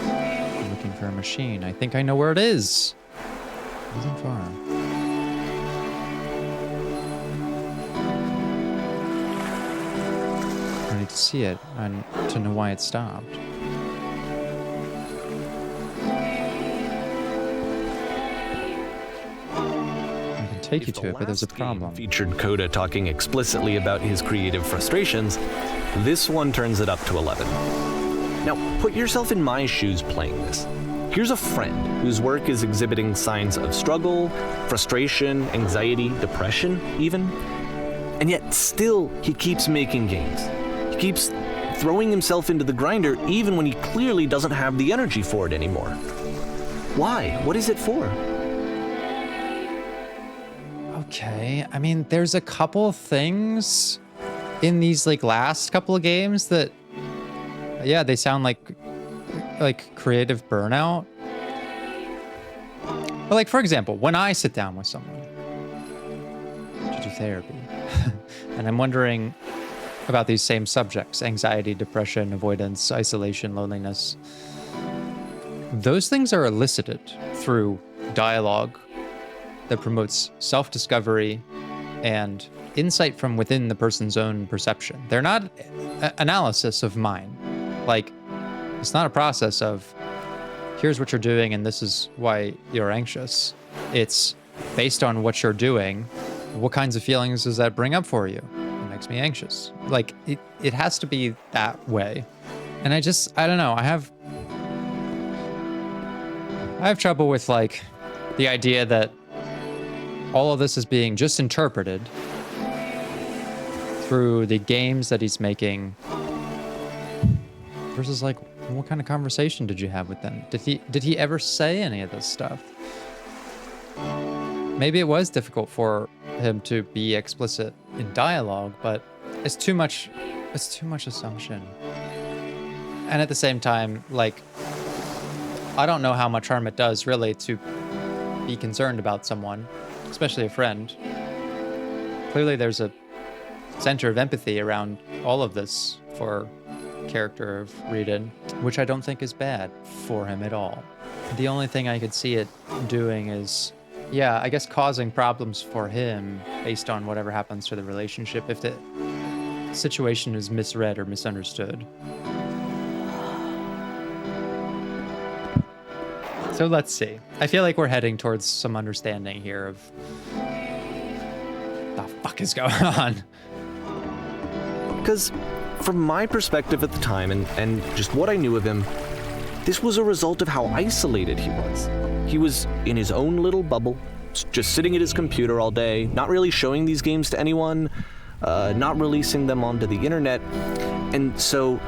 I'm looking for a machine. I think I know where it is. It isn't far. I need to see it and to know why it stopped. Take you to it, but there's a problem. Featured Coda talking explicitly about his creative frustrations. This one turns it up to 11. Now, put yourself in my shoes playing this. Here's a friend whose work is exhibiting signs of struggle, frustration, anxiety, depression, even. And yet, still, he keeps making games. He keeps throwing himself into the grinder even when he clearly doesn't have the energy for it anymore. Why? What is it for? Okay, I mean, there's a couple things in these like last couple of games that, yeah, they sound like creative burnout. But like, for example, when I sit down with someone to do therapy, and I'm wondering about these same subjects, anxiety, depression, avoidance, isolation, loneliness, those things are elicited through dialogue that promotes self-discovery and insight from within the person's own perception. They're not analysis of mine. Like, it's not a process of, here's what you're doing and this is why you're anxious. It's based on what you're doing. What kinds of feelings does that bring up for you? It makes me anxious. Like, it has to be that way. And I don't know. I have trouble with like the idea that all of this is being just interpreted through the games that he's making versus like, what kind of conversation did you have with them? Did he ever say any of this stuff? Maybe it was difficult for him to be explicit in dialogue, but it's too much assumption. And at the same time, like, I don't know how much harm it does really to be concerned about someone, especially a friend. Clearly there's a center of empathy around all of this for character of Reedon, which I don't think is bad for him at all. The only thing I could see it doing is, yeah, I guess causing problems for him based on whatever happens to the relationship if the situation is misread or misunderstood. So let's see. I feel like we're heading towards some understanding here of what the fuck is going on. Because from my perspective at the time and just what I knew of him, this was a result of how isolated he was. He was in his own little bubble, just sitting at his computer all day, not really showing these games to anyone, not releasing them onto the internet. And so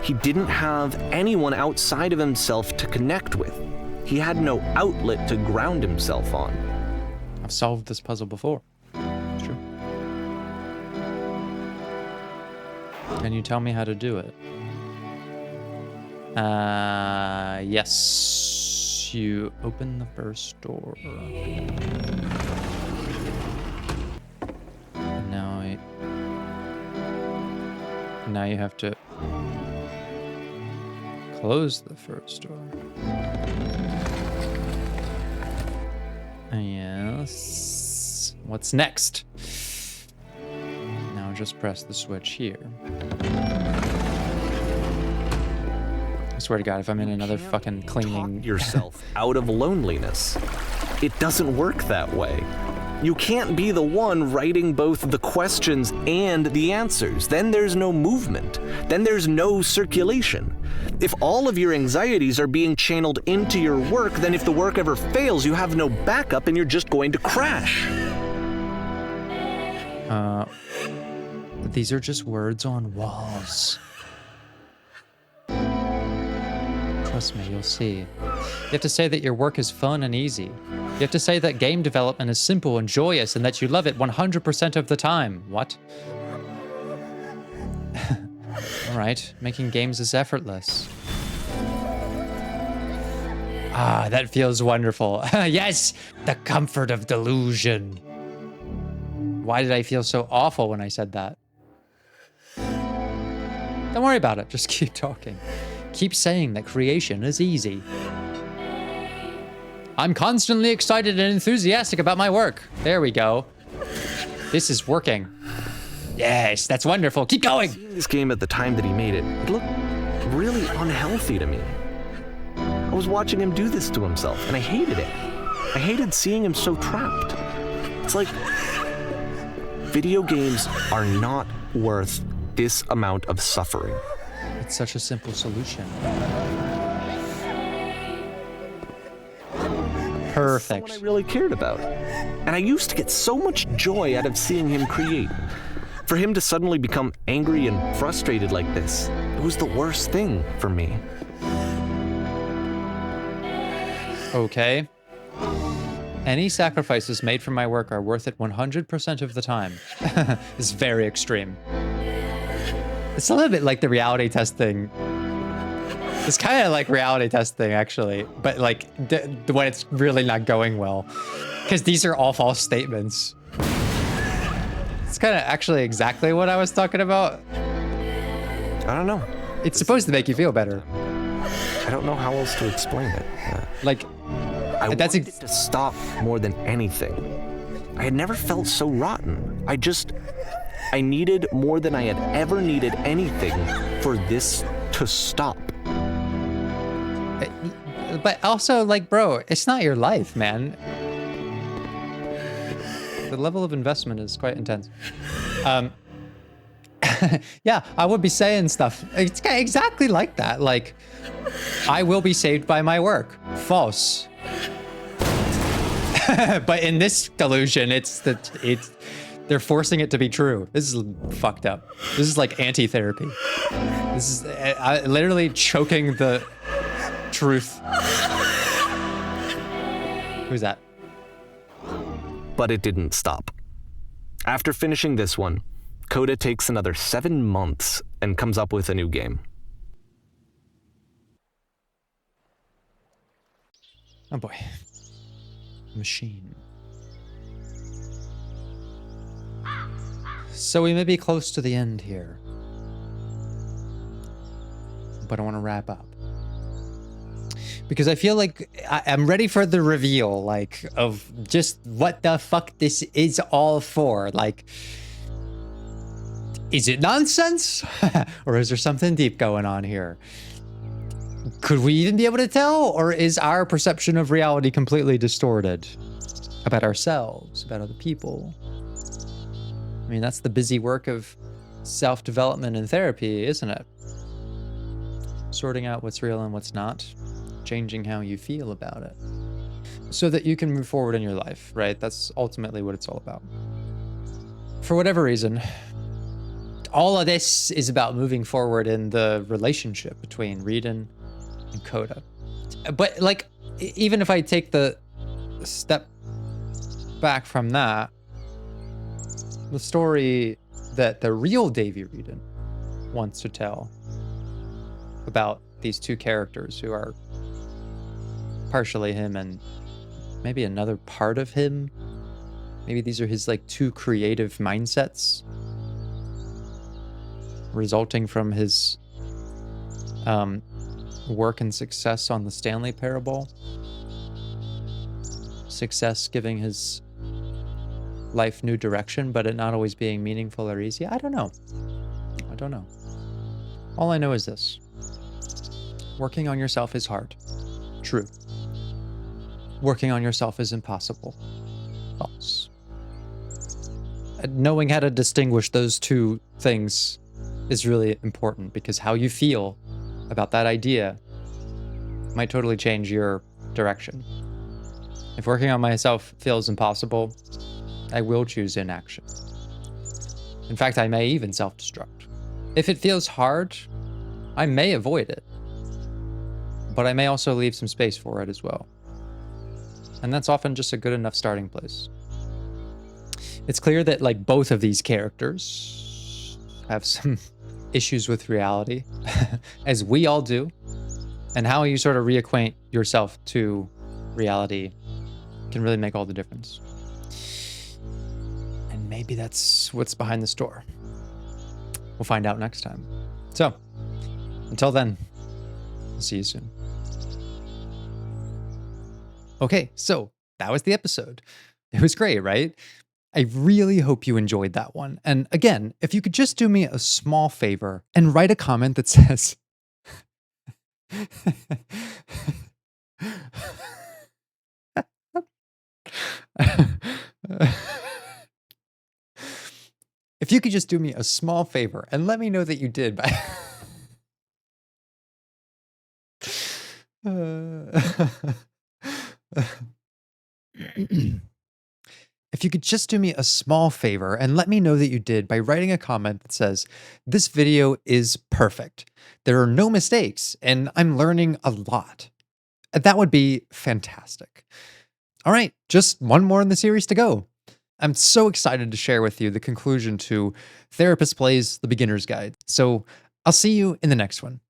he didn't have anyone outside of himself to connect with. He had no outlet to ground himself on. I've solved this puzzle before. It's true. Can you tell me how to do it? Yes. You open the first door. Now you have to close the first door. Yes. What's next? Now just press the switch here. swear to God, if I'm in another Can't fucking cleaning... talk yourself out of loneliness. It doesn't work that way. You can't be the one writing both the questions and the answers. Then there's no movement. Then there's no circulation. If all of your anxieties are being channeled into your work, then if the work ever fails, you have no backup and you're just going to crash. These are just words on walls. Trust me, you'll see. You have to say that your work is fun and easy. You have to say that game development is simple and joyous and that you love it 100% of the time. What? All right, making games is effortless. Ah, that feels wonderful. Yes, the comfort of delusion. Why did I feel so awful when I said that? Don't worry about it, just keep talking. Keep saying that creation is easy. I'm constantly excited and enthusiastic about my work. There we go. This is working. Yes, that's wonderful. Keep going. Seeing this game at the time that he made it, it looked really unhealthy to me. I was watching him do this to himself, and I hated it. I hated seeing him so trapped. It's like, video games are not worth this amount of suffering. It's such a simple solution. Perfect. That's what I really cared about. And I used to get so much joy out of seeing him create. For him to suddenly become angry and frustrated like this, it was the worst thing for me. Okay. Any sacrifices made for my work are worth it 100% of the time. It's very extreme. It's a little bit like the reality testing. It's kind of like reality testing, actually, but like when it's really not going well, because these are all false statements. It's kind of actually exactly what I was talking about. I don't know. It's supposed to make you feel better. I don't know how else to explain it. Like, I wanted it to stop more than anything. I had never felt so rotten. I needed more than I had ever needed anything for this to stop. But also, like, bro, it's not your life, man. The level of investment is quite intense. Yeah, I would be saying stuff. It's exactly like that. Like, I will be saved by my work. False. But in this delusion, they're forcing it to be true. This is fucked up. This is like anti-therapy. This is literally choking the truth. Who's that? But it didn't stop. After finishing this one, Coda takes another 7 months and comes up with a new game. Oh boy. Machine. So we may be close to the end here, but I want to wrap up because I feel like I'm ready for the reveal, like, of just what the fuck this is all for. Like, is it nonsense? Or is there something deep going on here? Could we even be able to tell? Or is our perception of reality completely distorted about ourselves, about other people? I mean, that's the busy work of self-development and therapy, isn't it? Sorting out what's real and what's not, changing how you feel about it, so that you can move forward in your life, right? That's ultimately what it's all about. For whatever reason, all of this is about moving forward in the relationship between Reedon and Coda. But like, even if I take the step back from that, the story that the real Davy Reedon wants to tell about these two characters who are partially him and maybe another part of him. Maybe these are his like two creative mindsets resulting from his work and success on the Stanley Parable. Success giving his life new direction, but it not always being meaningful or easy. I don't know. I don't know. All I know is this. Working on yourself is hard. True. Working on yourself is impossible. False. Knowing how to distinguish those two things is really important, because how you feel about that idea might totally change your direction. If working on myself feels impossible, I will choose inaction. In fact, I may even self-destruct. If it feels hard, I may avoid it, but I may also leave some space for it as well. And that's often just a good enough starting place. It's clear that like both of these characters have some issues with reality, as we all do, and how you sort of reacquaint yourself to reality can really make all the difference. And maybe that's what's behind this door. We'll find out next time. So, until then, I'll see you soon. Okay, so that was the episode. It was great, right? I really hope you enjoyed that one. And again, if you could just do me a small favor and write a comment that says, if you could just do me a small favor and let me know that you did by if you could just do me a small favor and let me know that you did by writing a comment that says, "This video is perfect. There are no mistakes, and I'm learning a lot." That would be fantastic. All right, just one more in the series to go. I'm so excited to share with you the conclusion to Therapist Plays the Beginner's Guide. So I'll see you in the next one.